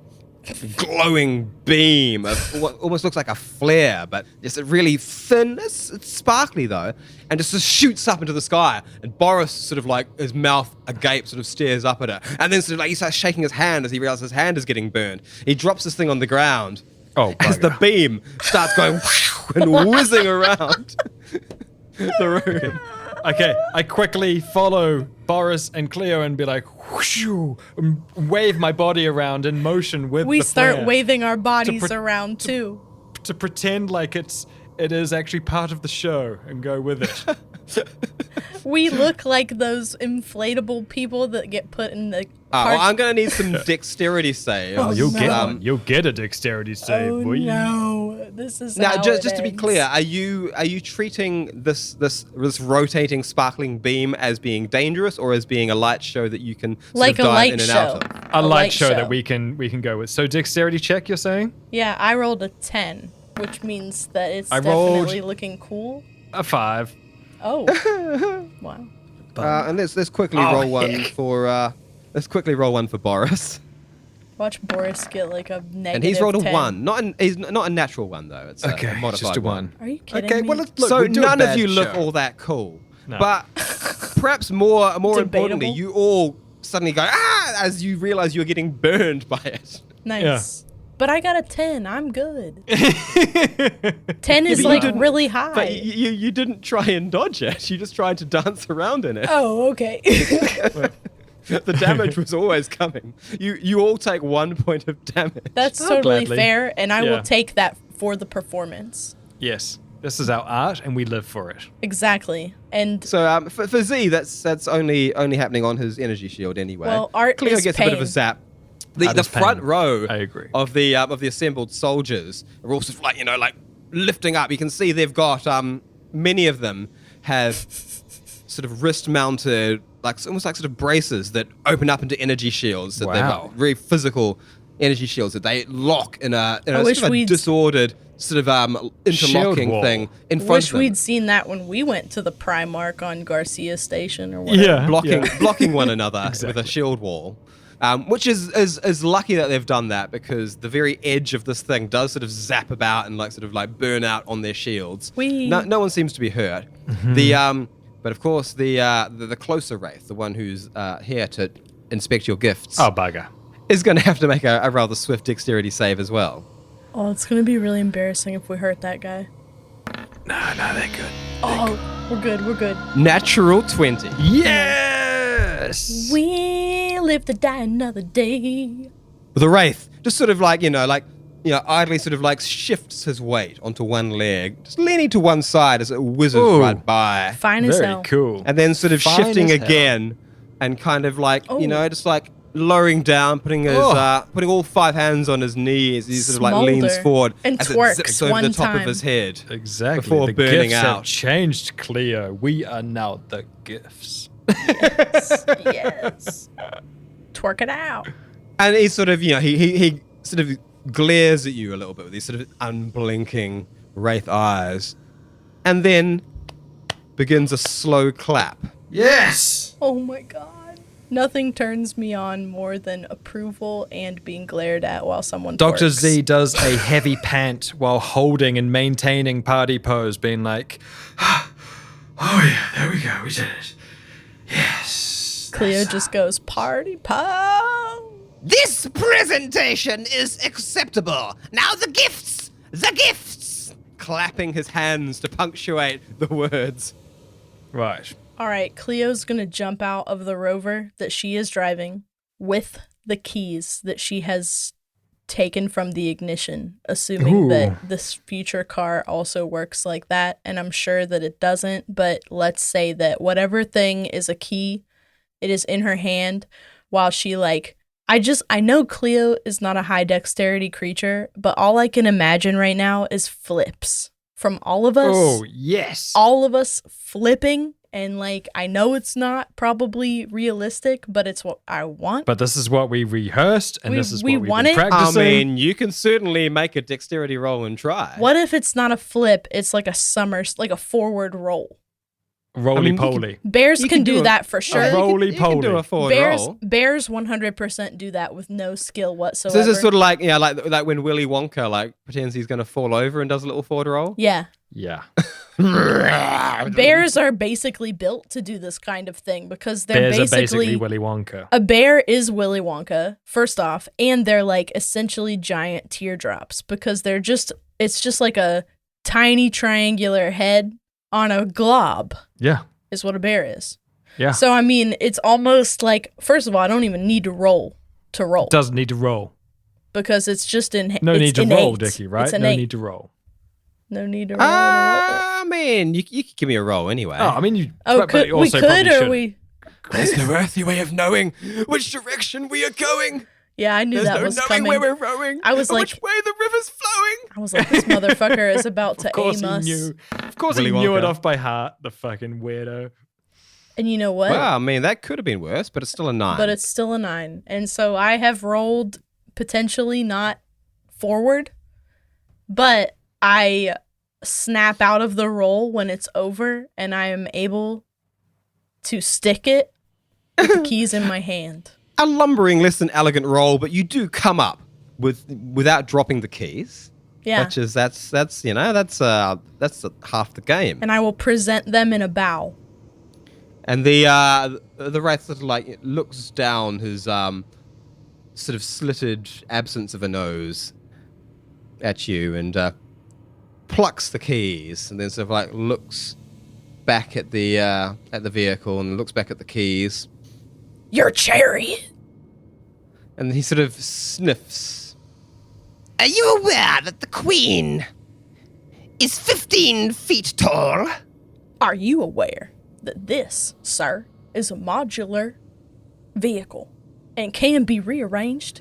glowing beam of what almost looks like a flare, but just really thin. It's sparkly though, and just shoots up into the sky. And Boris sort of like his mouth agape, sort of stares up at it, and then sort of like he starts shaking his hand as he realizes his hand is getting burned. He drops this thing on the ground. Oh, as the beam starts going and whizzing around the room. Okay, I quickly follow Boris and Cleo and be like, whooshoo, and wave my body around in motion with we the start flare waving our bodies around too. to pretend like it is actually part of the show and go with it. We look like those inflatable people that get put in the Well, I'm gonna need some dexterity saves. Oh, You'll no. get one. You'll get a dexterity save. Oh boy. no, this is Now, how just it to be ends. clear, are you treating this rotating sparkling beam as being dangerous, or as being a light show that you can sort Like of a dive light in and show. out of? A light show that we can go with. So dexterity check, you're saying? Yeah, I rolled a 10, which means that it's I rolled- definitely looking cool. A 5. Oh, wow. And let's quickly roll one for let's quickly roll one for Boris. Watch Boris get like a negative And he's rolled a 10. 1. He's not a natural one though. It's a modified just a 1. Are you kidding Okay, me? well, look, So we do a none of bad you look show. all that cool. No. But perhaps more importantly, Debatable. you all suddenly go as you realize you're getting burned by it. Nice. But I got a 10. I'm good. 10 is but you like didn't- really high. But you didn't try and dodge it. You just tried to dance around in it. Oh, okay. The damage was always coming. You all take 1 point of damage. That's Oh, totally gladly. fair, and I Yeah. will take that for the performance. Yes. This is our art, and we live for it. Exactly. And So for Z, that's only happening on his energy shield anyway. Well, art Cleo is gets a bit of a pain. zap. The Art is front pain. row I agree. of the assembled soldiers are also like lifting up. You can see they've got many of them have sort of wrist mounted almost like sort of braces that open up into energy shields. That they've Wow. got very physical energy shields that they lock in a wish sort of a we'd- disordered sort of interlocking wall. thing in front wish of them. we'd seen that when we went to the Primark on Garcia Station or whatever. blocking one another with a shield wall. Which is lucky that they've done that, because the very edge of this thing does sort of zap about and burn out on their shields. Whee. No one seems to be hurt. But of course the closer wraith, the one who's here to inspect your gifts, Oh, bugger. is going to have to make a rather swift dexterity save as well. Oh, it's going to be really embarrassing if we hurt that guy. No, they're good. Oh, we're good. Natural 20. Yes! We live to die another day. The wraith just sort of idly sort of shifts his weight onto one leg, just leaning to one side as it whizzes Ooh. right by. Fine as Very hell. cool. And then sort of Fine shifting as hell. again and kind of Oh. just lowering down, putting his putting all 5 hands on his knees. He sort of leans Smolder. forward And as twerks it zips over one the top time. of his head. Exactly. Before the burning gifts out. have changed, Cleo. We are now the gifts. Yes. Twerk it out. And he sort of, he sort of glares at you a little bit with these sort of unblinking wraith eyes, and then begins a slow clap. Yes! Oh my god. Nothing turns me on more than approval and being glared at while someone Dr. twerks. Z does a heavy pant while holding and maintaining party pose, being like, Oh yeah, there we go, we did it. Yes. Cleo just goes, party po. This presentation is acceptable. Now the gifts! The gifts! Clapping his hands to punctuate the words. right. All right, Cleo's going to jump out of the rover that she is driving with the keys that she has taken from the ignition, assuming Ooh. that this future car also works like that. And I'm sure that it doesn't, but let's say that whatever thing is a key, it is in her hand while she I know Cleo is not a high dexterity creature, but all I can imagine right now is flips from all of us. Oh, yes. All of us flipping, and like, I know it's not probably realistic, but it's what I want. But this is what we rehearsed, and this is we what we've want been it. practicing. I mean, you can certainly make a dexterity roll and try. What if it's not a flip? It's like a forward roll. Roly-poly. Bears you can can do do a- that for sure. You can Roly-poly. do a forward roll. Bears 100% do that with no skill So whatsoever. this is sort of like, yeah, like when Willy Wonka like pretends he's going to fall over and does a little forward roll. Yeah. Yeah. Bears are basically built to do this kind of thing because they're Bears are basically Willy Wonka. A bear is Willy Wonka, first off, and they're like essentially giant teardrops because it's just like a tiny triangular head on a glob Yeah. is what a bear is. Yeah. So, I mean, it's almost like, first of all, I don't even need to roll. Doesn't need to roll. Because it's just No it's need to innate. roll, Dickie, right? It's No innate. need to roll. No need to roll. To roll. Man, you could give me a roll anyway. Oh, I mean, you. Oh, but you we also could, probably or should. we... There's no earthly way of knowing which direction we are going. Yeah, I knew There's that no was knowing coming. where we're rowing. I was or like- which way the river's flowing. I was like, this motherfucker is about to Of course aim he us. knew. Of course Willy he knew it Wonka. off by heart. The fucking weirdo. And you know what? Well, I mean, that could have been worse, but it's still a 9. But it's still a 9. And so I have rolled potentially not forward, but I snap out of the roll when it's over and I am able to stick it with the keys in my hand. a lumbering, less than elegant roll, but you do come up without dropping the keys. Yeah. Which is that's half the game. And I will present them in a bow. And the wraith sort of like looks down his sort of slitted absence of a nose at you and plucks the keys and then sort of like looks back at the vehicle and looks back at the keys. Your chariot. And he sort of sniffs. Are you aware that the Queen is 15 feet tall? Are you aware that this, sir, is a modular vehicle and can be rearranged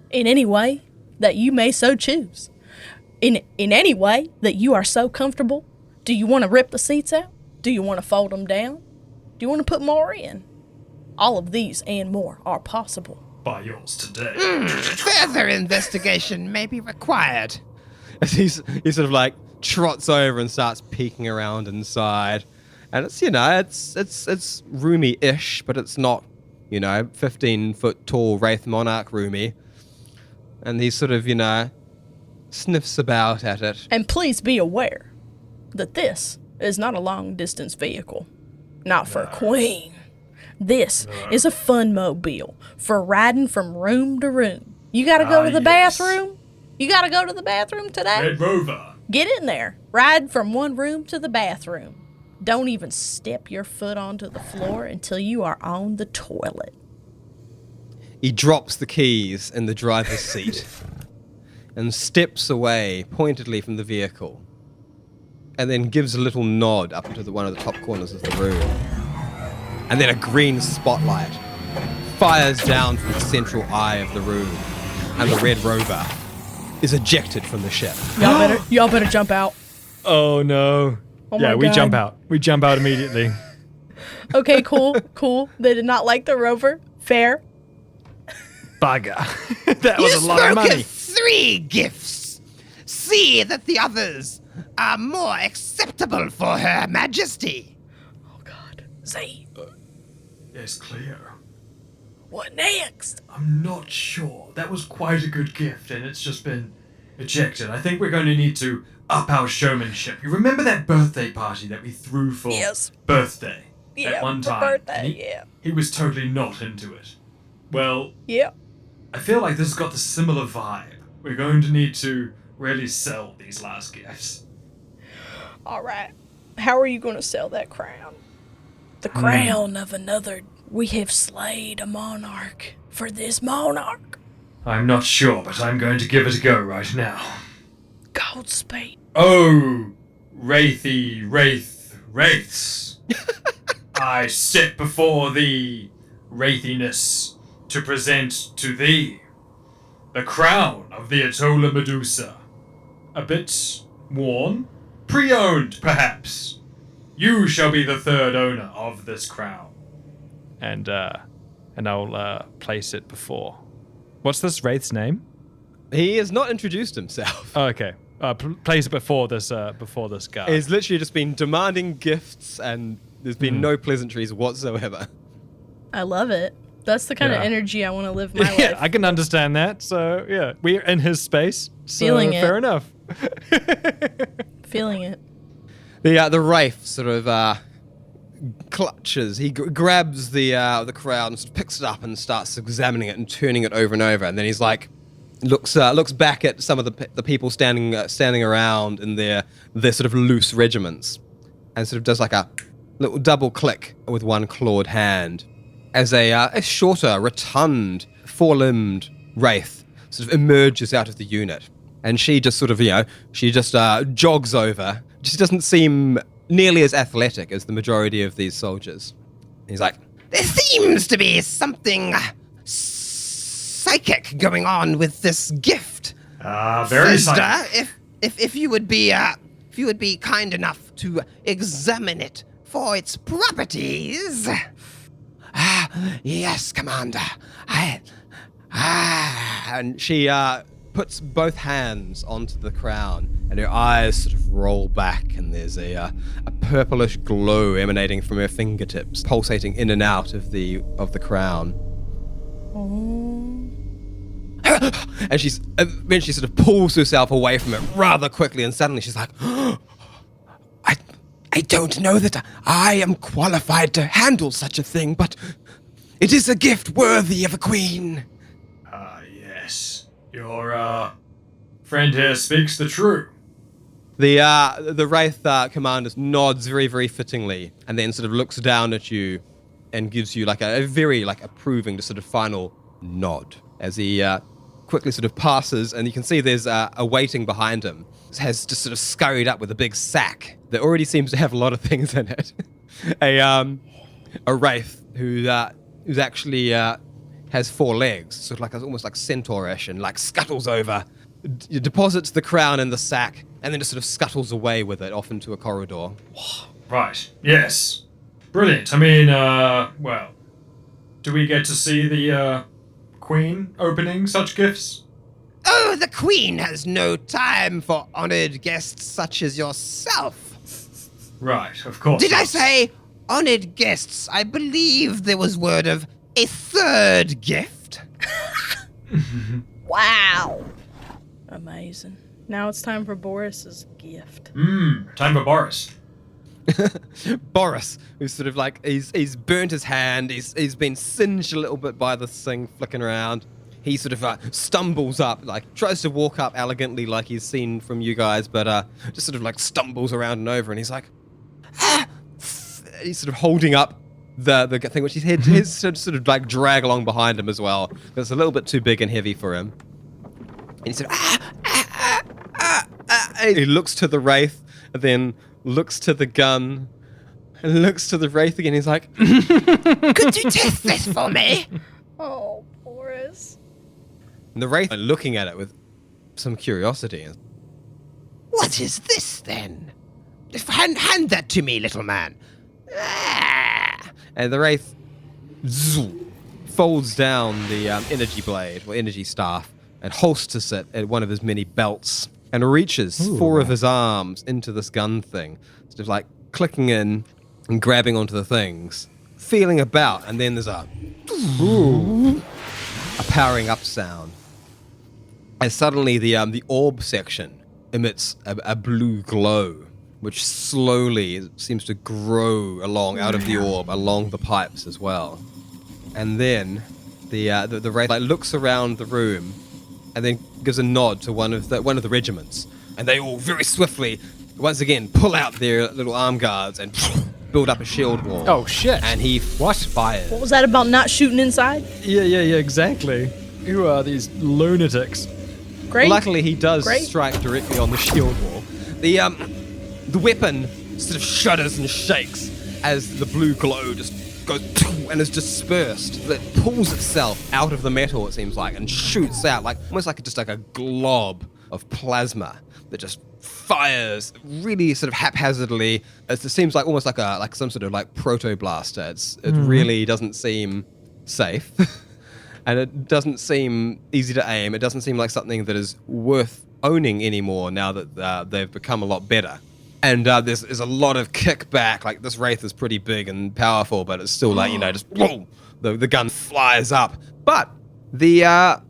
in any way that you may so choose? In any way that you are so comfortable? Do you want to rip the seats out? Do you want to fold them down? Do you want to put more in? All of these and more are possible. By yours today. Further investigation may be required. As he sort of like trots over and starts peeking around inside. And it's, it's roomy-ish, but it's not, 15-foot tall Wraith Monarch roomy. And he sort of, sniffs about at it. And please be aware that this is not a long-distance vehicle. Not for a queen. This is a fun mobile for riding from room to room. You gotta go to the yes. bathroom? You gotta go to the bathroom today? Red Rover. Get in there. Ride from one room to the bathroom. Don't even step your foot onto the floor until you are on the toilet. He drops the keys in the driver's seat and steps away pointedly from the vehicle and then gives a little nod up to one of the top corners of the room. And then a green spotlight fires down from the central eye of the room and the Red Rover is ejected from the ship. Y'all better jump out. Oh no. Oh yeah, my we God. jump out. We jump out immediately. Okay, cool. They did not like the rover. Fair. Bugger. That was You a lot of spoke money. of 3 gifts. See that the others are more acceptable for Her Majesty. Oh God. Z. Yes, Cleo. What next? I'm not sure. That was quite a good gift, and it's just been ejected. I think we're going to need to up our showmanship. You remember that birthday party that we threw for Yes. birthday? Yeah, at one for time. birthday, And yeah. He was totally not into it. Well, Yeah. I feel like this has got the similar vibe. We're going to need to really sell these last gifts. All right. How are you going to sell that crown? The crown of another. We have slayed a monarch for this monarch. I'm not sure, but I'm going to give it a go right now. Goldspeed. Oh, wraiths. I sit before the wraithiness to present to thee the crown of the Atola Medusa. A bit worn, pre-owned perhaps. You shall be the third owner of this crown. And I'll place it before. What's this wraith's name? He has not introduced himself. Oh, okay. Place it before this guy. He's literally just been demanding gifts, and there's been no pleasantries whatsoever. I love it. That's the kind of Yeah. energy I want to live my Yeah, life. I can understand that. So yeah, we're in his space. So Feeling it. fair enough. Feeling it. The Wraith sort of clutches. He grabs the crown, sort of picks it up, and starts examining it and turning it over and over. And then he's like, looks back at some of the people standing around in their sort of loose regiments, and sort of does like a little double click with one clawed hand, as a shorter, rotund, four-limbed Wraith sort of emerges out of the unit. And she just sort of, jogs over. She doesn't seem nearly as athletic as the majority of these soldiers. He's like, There seems to be something psychic going on with this gift. Very Sister, psychic. if you would be kind enough to examine it for its properties. Yes, Commander. and she puts both hands onto the crown, and her eyes sort of roll back, and there's a purplish glow emanating from her fingertips, pulsating in and out of the crown. And she eventually sort of pulls herself away from it rather quickly, and suddenly she's like, I don't know that I am qualified to handle such a thing, but it is a gift worthy of a queen. Yes. Your friend here speaks the truth. The Wraith commander nods very, very fittingly, and then sort of looks down at you and gives you like a very approving, just sort of final nod as he quickly sort of passes, and you can see there's a waiting behind him. Has just sort of scurried up with a big sack that already seems to have a lot of things in it. a Wraith who's actually has four legs, sort of like almost like centaurish, and like scuttles over, deposits the crown in the sack, and then just sort of scuttles away with it off into a corridor. Right. Yes. Brilliant. I mean, well, do we get to see the Queen opening such gifts? Oh, the queen has no time for honored guests such as yourself. Right, of course. Did I not. say honored guests? I believe there was word of a third gift. Wow. Amazing. Now it's time for Boris's gift. Time for Boris. Boris, who's sort of like he's burnt his hand, he's been singed a little bit by this thing flicking around. He sort of stumbles up, like tries to walk up elegantly like he's seen from you guys, but just sort of like stumbles around and over, and he's like, he's sort of holding up the thing, which his sort of like drag along behind him as well. It's a little bit too big and heavy for him. And he sort of he looks to the Wraith, and then looks to the gun, and looks to the Wraith again. He's like, Could you test this for me? Oh, Boris. and the Wraith looking at it with some curiosity. What is this then? Hand that to me, little man. And the Wraith folds down the energy blade, or energy staff, and holsters it at one of his many belts, and reaches four of his arms into this gun thing, sort of like clicking in and grabbing onto the things, feeling about, and then there's a powering up sound. And suddenly the orb section emits a blue glow, which slowly seems to grow along out of the orb, along the pipes as well. And then the Wraith like looks around the room, and then gives a nod to one of the regiments, and they all very swiftly, once again, pull out their little arm guards and build up a shield wall. Oh shit! And he fires. What was that about not shooting inside? Yeah, exactly. Who are these lunatics? Great. Luckily, he does Great. strike directly on the shield wall. The weapon sort of shudders and shakes as the blue glow just goes and is dispersed. It pulls itself out of the metal, it seems like, and shoots out like almost like just like a glob of plasma that just fires really sort of haphazardly. It seems like almost like some sort of like proto-blaster. It really doesn't seem safe. And it doesn't seem easy to aim. It doesn't seem like something that is worth owning anymore now that they've become a lot better. And there's a lot of kickback. Like, this Wraith is pretty big and powerful, but it's still like, just boom, the gun flies up. But the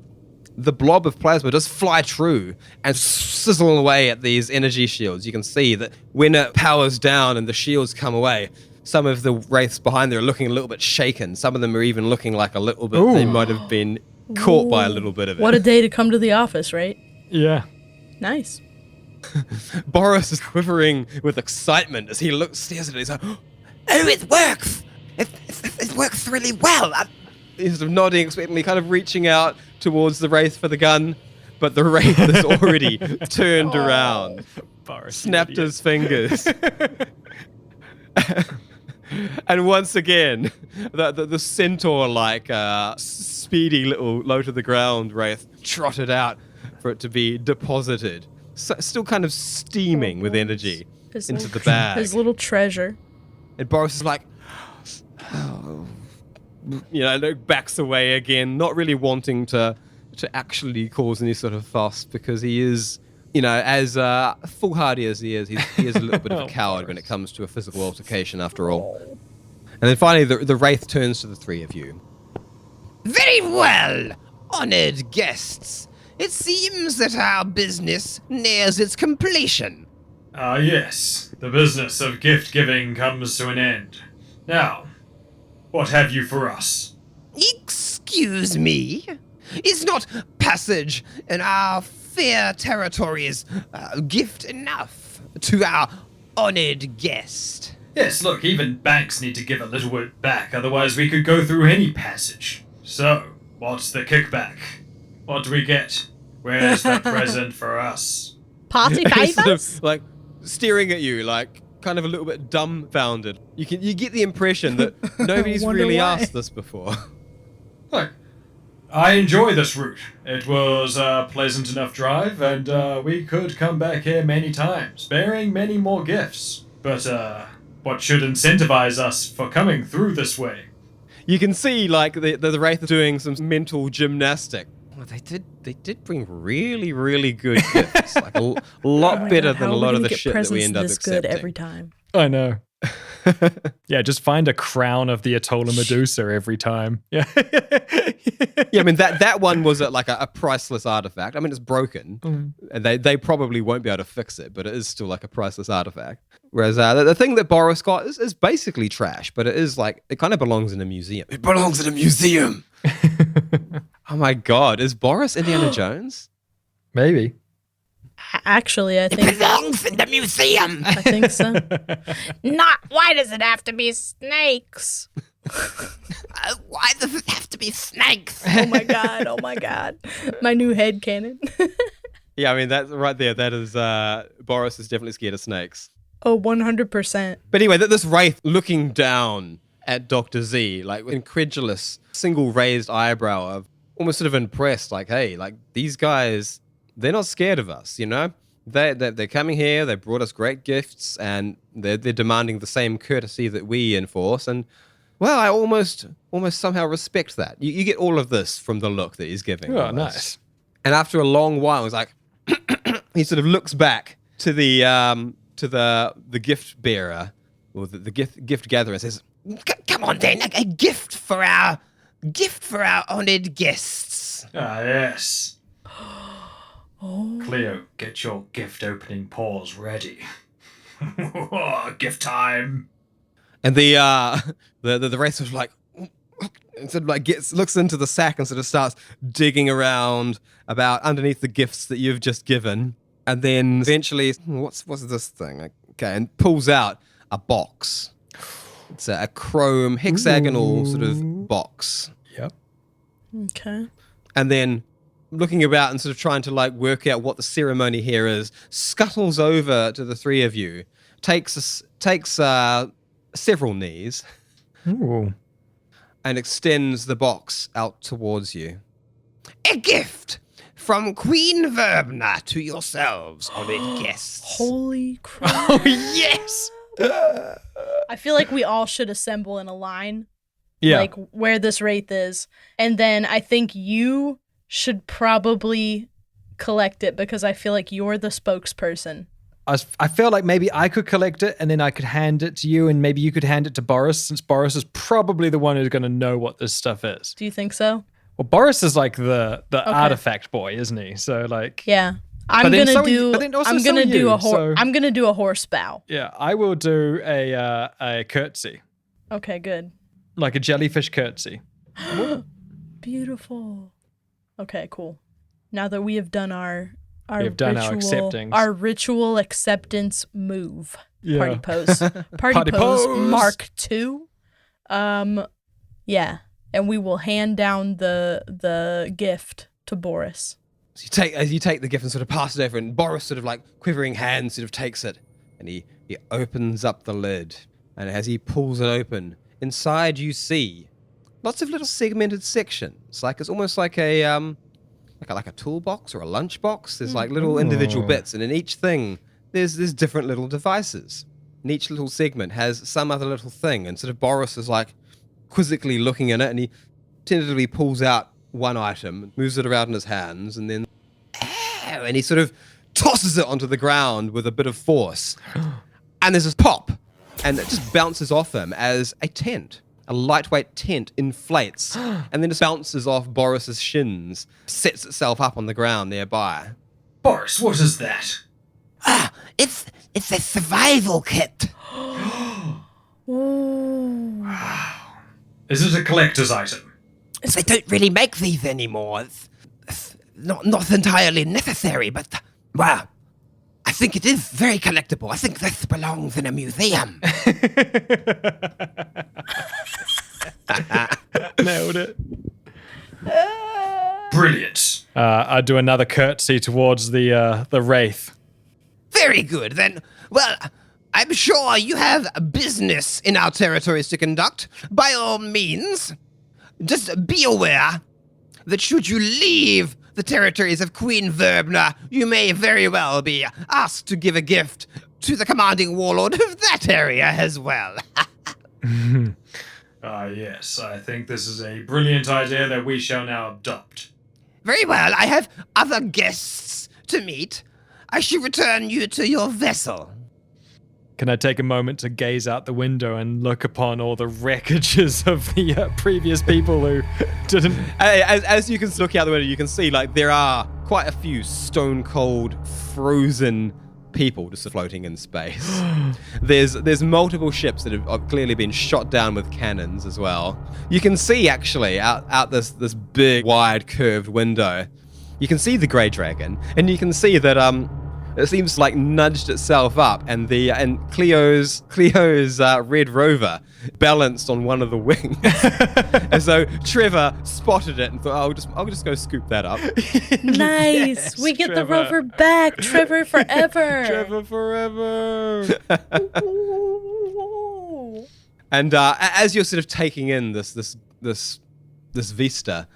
blob of plasma does fly true and sizzle away at these energy shields. You can see that when it powers down and the shields come away, some of the Wraiths behind there are looking a little bit shaken. Some of them are even looking like a little bit, they might have been caught by a little bit of it. What a day to come to the office, right? Yeah. Nice. Boris is quivering with excitement as he stares at it. He's like, Oh, it works! It works really well. he's sort of nodding expectantly, kind of reaching out towards the Wraith for the gun, but the Wraith has already turned around, Boris, snapped his fingers. And once again, the centaur-like, speedy little low-to-the-ground Wraith trotted out for it to be deposited, still kind of steaming with energy into the bag. His little treasure. And Boris is like, backs away again, not really wanting to actually cause any sort of fuss, because he is, as foolhardy as he is, he is a little bit of a coward when it comes to a physical altercation, after all. And then finally, the Wraith turns to the three of you. Very well, honored guests. It seems that our business nears its completion. Yes. The business of gift-giving comes to an end. Now, what have you for us? Excuse me? Is not passage in our fair territories gift enough to our honored guest? Yes, look, even banks need to give a little bit back, otherwise we could go through any passage. So, what's the kickback? What do we get? Where's the present for us? Party Sort favors? of, like, staring at you, like, kind of a little bit dumbfounded. You get the impression that nobody's Wonder really why. asked this before. Look, I enjoy this route. It was a pleasant enough drive, and we could come back here many times, bearing many more gifts. But, what should incentivize us for coming through this way? You can see, like, the Wraith doing some mental gymnastic. Well, they did bring really, really good gifts. Like, a lot better than a lot of the shit that we end up this accepting. good every time. I know. Yeah, just find a crown of the Atola Medusa every time. Yeah. Yeah, I mean, that one was like a priceless artifact. I mean, it's broken, and they probably won't be able to fix it, but it is still like a priceless artifact. Whereas the thing that Boris got is basically trash, but it is like, it kind of belongs in a museum. It belongs in a museum! Oh my god, is Boris Indiana Jones? Maybe. Actually, I think Belongs in the museum. I think so. Not, why does it have to be snakes? Why does it have to be snakes? Oh my god, oh my god. My new headcanon. Yeah, I mean, that's right there. That is, Boris is definitely scared of snakes. Oh, 100%. But anyway, this Wraith looking down at Dr. Z, like incredulous, single raised eyebrow of almost sort of impressed, like, hey, like these guys, they're not scared of us, They're coming here, they brought us great gifts, and they're demanding the same courtesy that we enforce, and well, I almost somehow respect that. You get all of this from the look that he's giving. Oh, almost. nice. And after a long while, he's like, he sort of looks back to the gift bearer, or the gift gatherer, and says, Come on then, a gift for our honored guests. Ah, yes. Cleo, get your gift opening paws ready. Gift time. and the Wraith sort of like, and sort of like looks into the sack and sort of starts digging around about underneath the gifts that you've just given, and then eventually, what's this thing? Okay, and pulls out a box. It's a chrome hexagonal sort of box, Yep. Okay. and then looking about and sort of trying to like work out what the ceremony here is, scuttles over to the three of you, takes several knees, Ooh. and extends the box out towards you. A gift from Queen Verbna to yourselves, honored guests. Holy crap. Oh, yes! I feel like we all should assemble in a line, Yeah. like where this wraith is. And then I think you should probably collect it because I feel like you're the spokesperson. I feel like maybe I could collect it and then I could hand it to you and maybe you could hand it to Boris since Boris is probably the one who's going to know what this stuff is. Do you think so? Well, Boris is like the artifact boy, isn't he? So like... Yeah. I'm But then gonna so are do. you- but then also I'm so gonna are do you, a so- I'm gonna do a horse bow. Yeah, I will do a curtsy. Okay, good. Like a jellyfish curtsy. Beautiful. Okay, cool. Now that we have done our We've done our acceptings. our ritual acceptance move, Yeah. party pose, party pose, Mark II. Yeah, and we will hand down the gift to Boris. So you take the gift and sort of pass it over, and Boris sort of like quivering hand sort of takes it, and he opens up the lid, and as he pulls it open, inside you see lots of little segmented sections, like it's almost like a toolbox or a lunchbox. There's like little individual bits, and in each thing there's different little devices. And each little segment has some other little thing, and sort of Boris is like quizzically looking in it, and he tentatively pulls out one item, moves it around in his hands, and then and he sort of tosses it onto the ground with a bit of force. And there's this pop, and it just bounces off him as a lightweight tent inflates, and then just bounces off Boris's shins, sets itself up on the ground nearby. Boris, what is that? It's a survival kit. Is it a collector's item? They don't really make these anymore. It's not entirely necessary, but, well, I think it is very collectible. I think this belongs in a museum. Nailed it. Brilliant. I do another curtsy towards the wraith. Very good, then. Well, I'm sure you have business in our territories to conduct. By all means, just be aware that should you leave the territories of Queen Verbna, you may very well be asked to give a gift to the commanding warlord of that area as well. Yes, I think this is a brilliant idea that we shall now adopt. Very well, I have other guests to meet. I shall return you to your vessel. Can I take a moment to gaze out the window and look upon all the wreckages of the previous people who didn't... As you can look out the window, you can see like there are quite a few stone cold, frozen people just floating in space. There's multiple ships that have clearly been shot down with cannons as well. You can see actually out this big, wide, curved window. You can see the Grey Dragon, and you can see that it seems like nudged itself up, and Cleo's Red Rover balanced on one of the wings. And so Trevor spotted it and thought, I'll just go scoop that up. Nice. Yes, We get Trevor. the rover back. Trevor forever. Trevor forever. And as you're sort of taking in this vista,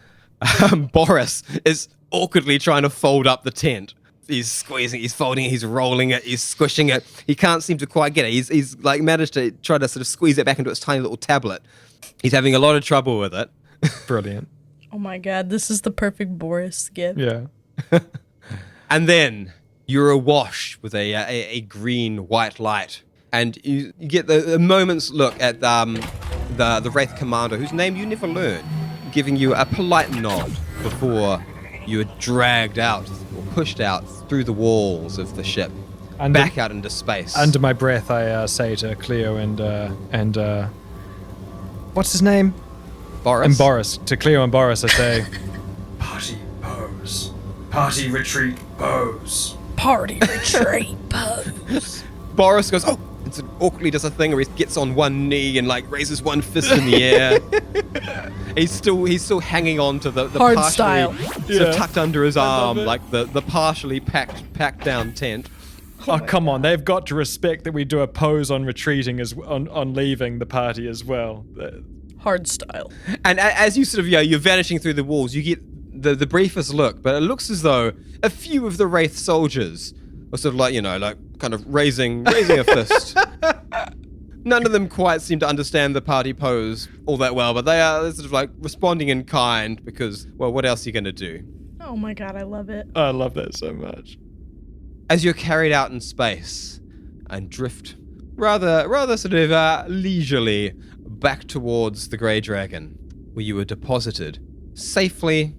Boris is awkwardly trying to fold up the tent. He's squeezing, he's folding it, he's rolling it, he's squishing it. He can't seem to quite get it. He's like managed to try to sort of squeeze it back into its tiny little tablet. He's having a lot of trouble with it. Brilliant. Oh my god, this is the perfect Boris gift. Yeah. And then you're awash with a green-white light. And you get the moment's look at the Wraith Commander, whose name you never learn, giving you a polite nod before you are dragged out or pushed out through the walls of the ship, back out into space. Under my breath, I say to Cleo and what's his name? Boris. And Boris. To Cleo and Boris, I say, Party pose. Party retreat pose. Party retreat pose. Boris goes, oh, and sort of awkwardly does a thing where he gets on one knee and like raises one fist in the air. He's still hanging on to the Hard partially style. sort Yeah. of tucked under his arm, it. like the partially packed down tent. oh, come on. They've got to respect that we do a pose on retreating on leaving the party as well. Hard style. And as you sort of, you're vanishing through the walls, you get the briefest look, but it looks as though a few of the Wraith soldiers are sort of like, kind of raising a fist. None of them quite seem to understand the party pose all that well, but they're sort of like responding in kind because, well, what else are you going to do? Oh my god, I love it. I love that so much. As you're carried out in space and drift rather sort of leisurely back towards the Grey Dragon, where you were deposited safely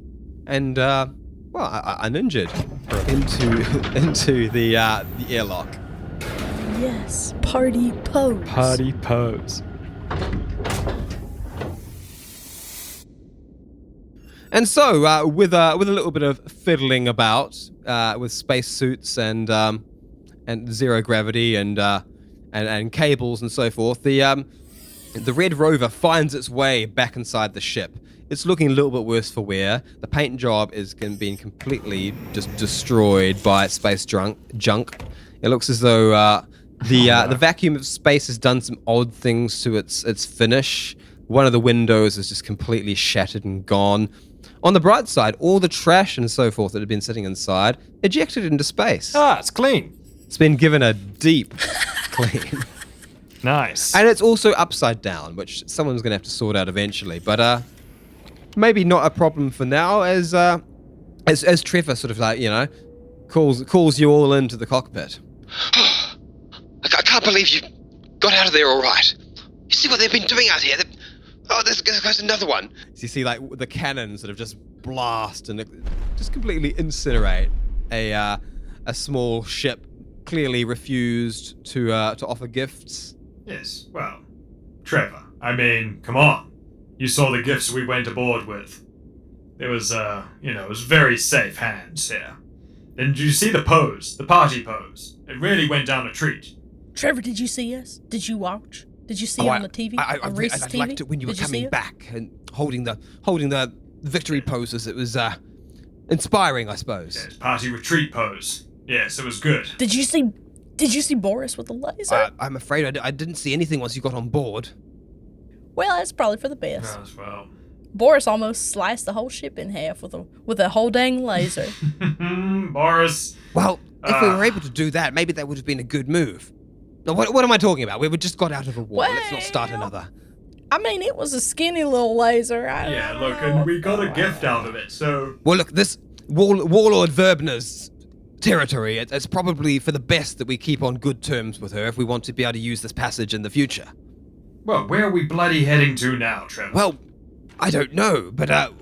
and uninjured into the airlock. Yes, party pose. Party pose. And so, with a little bit of fiddling about with spacesuits and zero gravity and cables and so forth, the Red Rover finds its way back inside the ship. It's looking a little bit worse for wear. The paint job is being completely just destroyed by space junk. It looks as though the vacuum of space has done some odd things to its finish. One of the windows is just completely shattered and gone. On the bright side, all the trash and so forth that had been sitting inside ejected into space. Ah, it's clean. It's been given a deep clean. Nice. And it's also upside down, which someone's going to have to sort out eventually. But maybe not a problem for now, as Trevor sort of like, calls you all into the cockpit. I can't believe you got out of there all right. You see what they've been doing out here? There's another one. So you see, like, the cannon sort of just blast and just completely incinerate a small ship clearly refused to offer gifts. Yes, well, Trevor, I mean, come on. You saw the gifts we went aboard with. It was, it was very safe hands here. And did you see the pose, the party pose? It really went down a treat. Trevor, did you see us? Did you watch? Did you see on the TV? I on Reese's TV? liked it when you were coming back and holding the victory poses. It was inspiring, I suppose. Yes, party retreat pose. Yes, it was good. Did you see Boris with the laser? I'm afraid I didn't see anything once you got on board. Well, that's probably for the best. As well. Boris almost sliced the whole ship in half with a whole dang laser. Boris. Well, if we were able to do that, maybe that would have been a good move. Now, what am I talking about? We just got out of a war. Let's not start another. I mean, it was a skinny little laser. And we got a gift out of it, so... Well, look, this Warlord Verbner's territory, it's probably for the best that we keep on good terms with her if we want to be able to use this passage in the future. Well, where are we bloody heading to now, Trevor? Well, I don't know, but,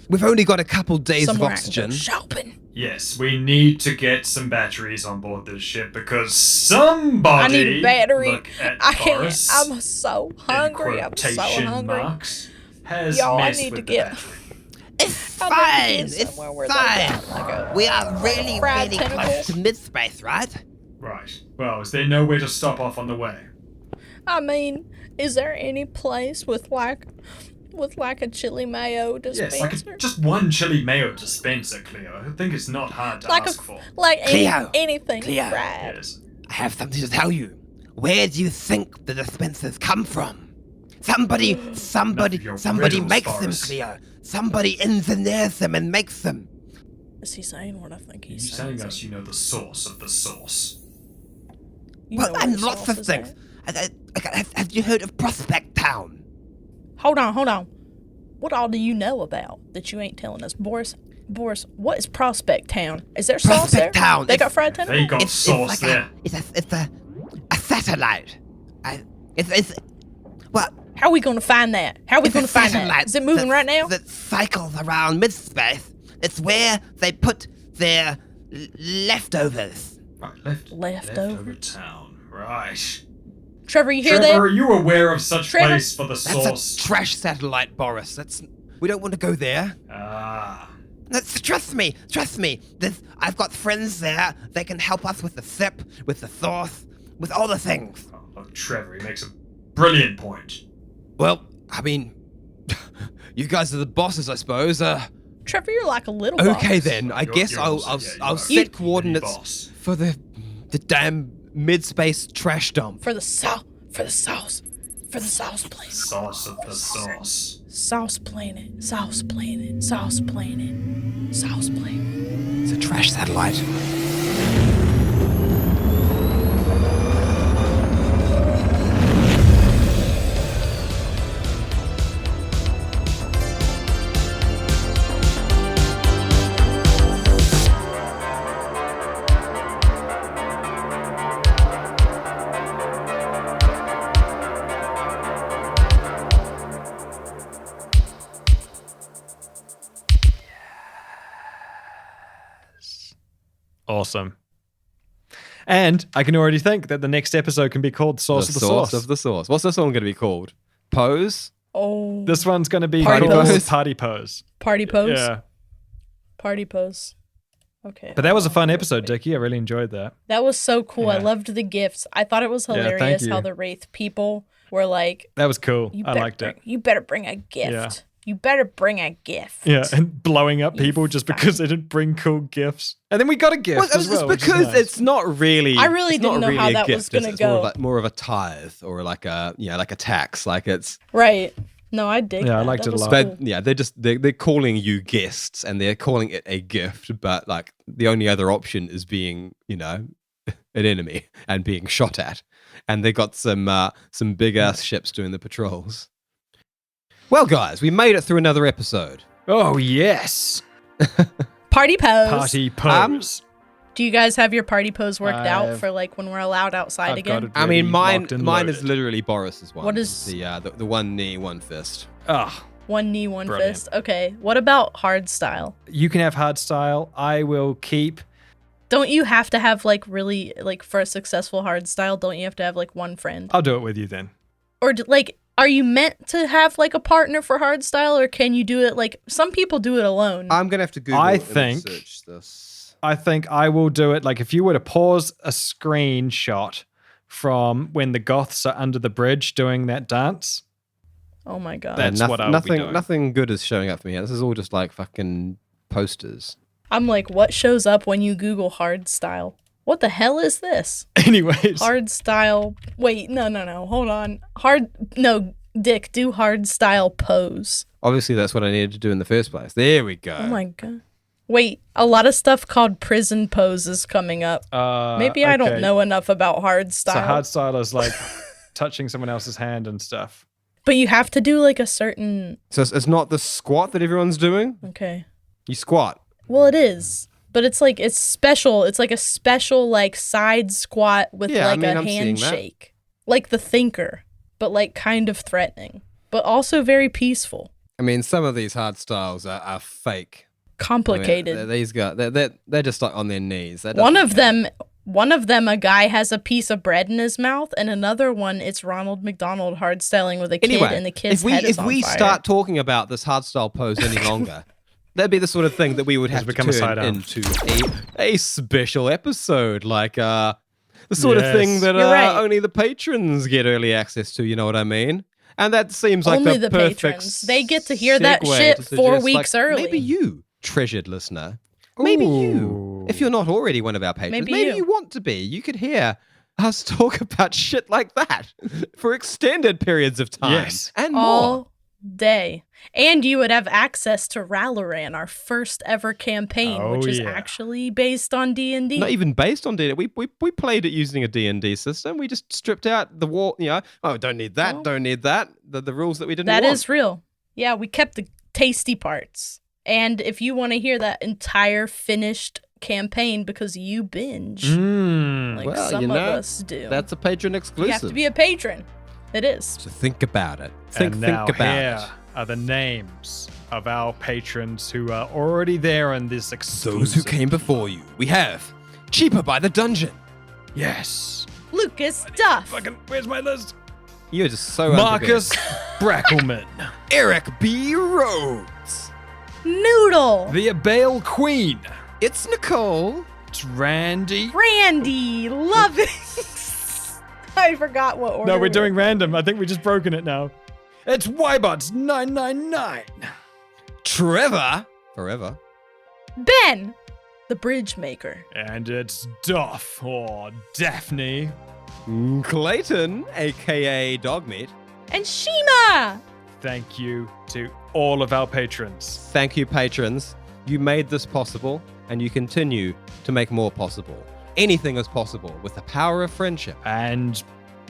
we've only got a couple days Somewhere of oxygen. Shopping. Yes, we need to get some batteries on board this ship because somebody... I need a battery. Look at I can't. Boris, I'm so hungry. I'm so quotation hungry. marks, has Y'all, I messed need with to the get. battery. It's I fine. need to get It's somewhere where they got, like, fine. a We are really, fried really close tentacles. to mid-space, right? Right. Well, is there nowhere to stop off on the way? I mean, is there any place with like a chili mayo dispenser? Yes, like just one chili mayo dispenser, Cleo. I think it's not hard to ask for. Cleo, anything Cleo. fried. Yes. I have something to tell you. Where do you think the dispensers come from? Somebody riddles, makes them, Boris. Cleo. Somebody engineers them and makes them. Is he saying what I think You're he's telling saying? us you know the source of the source. You Well, know where and the lots sauce of is things. at? Have you heard of Prospect Town? Hold on. What all do you know about that you ain't telling us? Boris, what is Prospect Town? Is there sauce there? Prospect Town. They got fried They tentacles? got sauce like there. It's a satellite. How are we going to find that? How are we It's going a to find satellite that? Is it moving right now? That cycles around mid-space. It's where they put their leftovers. Right, Leftover leftover town. Right. Trevor, you hear Trevor, are that? you aware of such Trevor? place for the That's source? a trash satellite, Boris. We don't want to go there. Ah. Trust me. I've got friends there. They can help us with the sip, with the sauce, with all the things. Oh, look, Trevor, he makes a brilliant point. Well, I mean, you guys are the bosses, I suppose. Trevor, you're like a little Okay boss. then. I You're- guess you're I'll also- yeah, you I'll are. set You- coordinates boss. for the damn mid-space trash dump. For the sauce. For the Sauce Planet. Sauce of the sauce. Sauce Planet. Sauce Planet. Sauce Planet. Sauce Planet. It's a trash satellite. Awesome. And I can already think that the next episode can be called Sauce of the Sauce. Of the Sauce. What's this one going to be called? Pose? Oh. This one's going to be Party called Pose? Party Pose. Party Pose? Yeah. Party Pose. Okay. But that was a fun episode, Dickie. I really enjoyed that. That was so cool. I Yeah. loved the gifts. I thought it was thank hilarious how you. the Wraith people were like, That was cool. you I better liked it. You better bring a gift. Yeah. You better bring a gift. Yeah, and blowing up You people just because they didn't bring cool gifts. And then we got a gift Well, as well, it's because which is nice. it's not really. I really it's not didn't know really how a that gift, was gonna it's go. more of a tithe or like a like a tax. Like it's. Right. No, I dig Yeah, I that. liked That it a was lot. cool. But yeah, they're calling you guests and they're calling it a gift, but like the only other option is being an enemy and being shot at, and they got some big ass ships doing the patrols. Well, guys, we made it through another episode. Oh, yes. Party pose. Party pose. Do you guys have your party pose worked out I've- for like when we're allowed outside I've again? got it I mean, ready, mine locked and is loaded. literally Boris's one. What is- the one knee, one fist? Ah, One knee, one Brilliant. fist. Okay. What about hard style? you can have hard style. I will keep. Don't you have to have like really like for a successful hard style? Don't you have to have like one friend? I'll do it with you then. Or like, are you meant to have like a partner for hard style, or can you do it like some people do it alone? I'm gonna have to Google I and think- search this. I think I will do it like if you were to pause a screenshot from when the goths are under the bridge doing that dance. Oh my god. That's what I would be doing. Nothing good is showing up for me here. This is all just like fucking posters. I'm like, what shows up when you Google hard style? What the hell is this? Anyways, Hard style. Wait, no. Hold on. Dick, do hard style pose. Obviously, that's what I needed to do in the first place. There we go. Oh my god. Wait, a lot of stuff called prison pose is coming up. Maybe I don't okay. know enough about hard So style. hard style is like touching someone else's hand and stuff. But you have to do like a certain. So it's not the squat that everyone's doing. Okay. You squat. Well, it is. But it's like, it's special. It's like a special like side squat with Yeah, I like mean, a I'm seeing that. handshake. Like the thinker, but like kind of threatening, but also very peaceful. I mean, some of these hard styles are fake. Complicated. I mean, these guys, they're just like on their knees. That One doesn't of count. them, a guy has a piece of bread in his mouth, and another one, it's Ronald McDonald hard styling with a kid, Anyway, and the kid's if we head is on if we fire. start talking about this hard style pose any longer, that'd be the sort of thing that we would have to become a turn side-arm. into a special episode, like the sort of thing Yes. that You're right. only the patrons get early access to. You know what I mean? And that seems like Only the the perfect patrons. They get to hear that segue shit to 4 suggest, weeks like, early. Maybe you, treasured listener. Maybe you, Ooh. if you're not already one of our patrons, Maybe maybe you. you want to be. You could hear us talk about shit like that for extended periods of time. Yes. And more. all day. And you would have access to Raloran, our first ever campaign, Oh, which is yeah. actually based on D&D. Not even based on D&D. We played it using a D&D system. We just stripped out the wall, don't need that, Well, don't need that. The rules that we didn't That want. is real. Yeah, we kept the tasty parts. And if you want to hear that entire finished campaign because you binge, Mm. like Well, some you know, of us do, That's a patron you exclusive. have to be a patron. It is. So think about it. Think And now about here it. are the names of our patrons who are already there in this exclusive. Those who came before you. We have Cheaper by the Dungeon. Yes. Lucas Duff. Fucking, where's my list? You're just so Marcus Brackelman. Eric B. Rhodes. Noodle. The Abale Queen. It's Nicole. It's Randy. Randy. Love it. I forgot what order. No, we're we doing random. I think we've just broken it now. It's Wybots999. Trevor. Forever. Ben. The Bridge Maker. And it's Duff or Daphne. Clayton, a.k.a. Dogmeat. And Shima! Thank you to all of our patrons. Thank you, patrons. You made this possible, and you continue to make more possible. Anything is possible with the power of friendship. And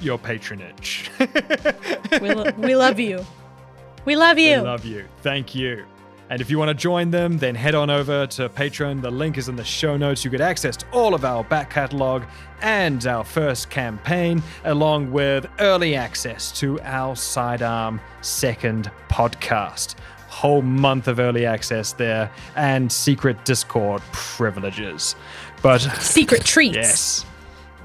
your patronage. We love you. We love you. We love you. Thank you. And if you want to join them, then head on over to Patreon. The link is in the show notes. You get access to all of our back catalog and our first campaign, along with early access to our Sidearm second podcast. Whole month of early access there and secret Discord privileges. But secret treats. Yes.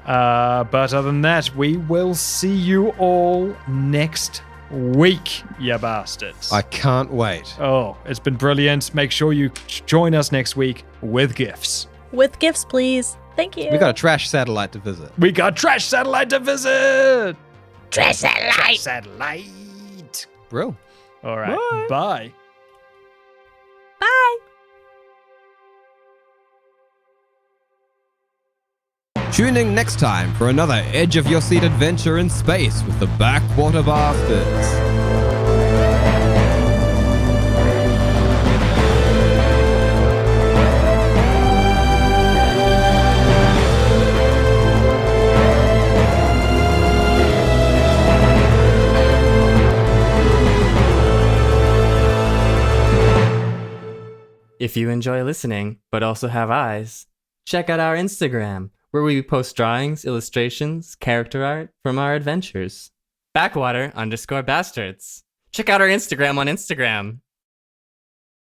But other than that, we will see you all next week, you bastards. I can't wait. Oh, it's been brilliant. Make sure you join us next week with gifts. With gifts, please. Thank you. We got a trash satellite to visit. We got Trash Satellite to visit. Trash satellite. Trash Satellite. Bro. All right. Bye. Bye. Tune in next time for another edge of your seat adventure in space with the Backwater Bastards. If you enjoy listening, but also have eyes, check out our Instagram, where we post drawings, illustrations, character art from our adventures. Backwater_Bastards. Check out our Instagram on Instagram.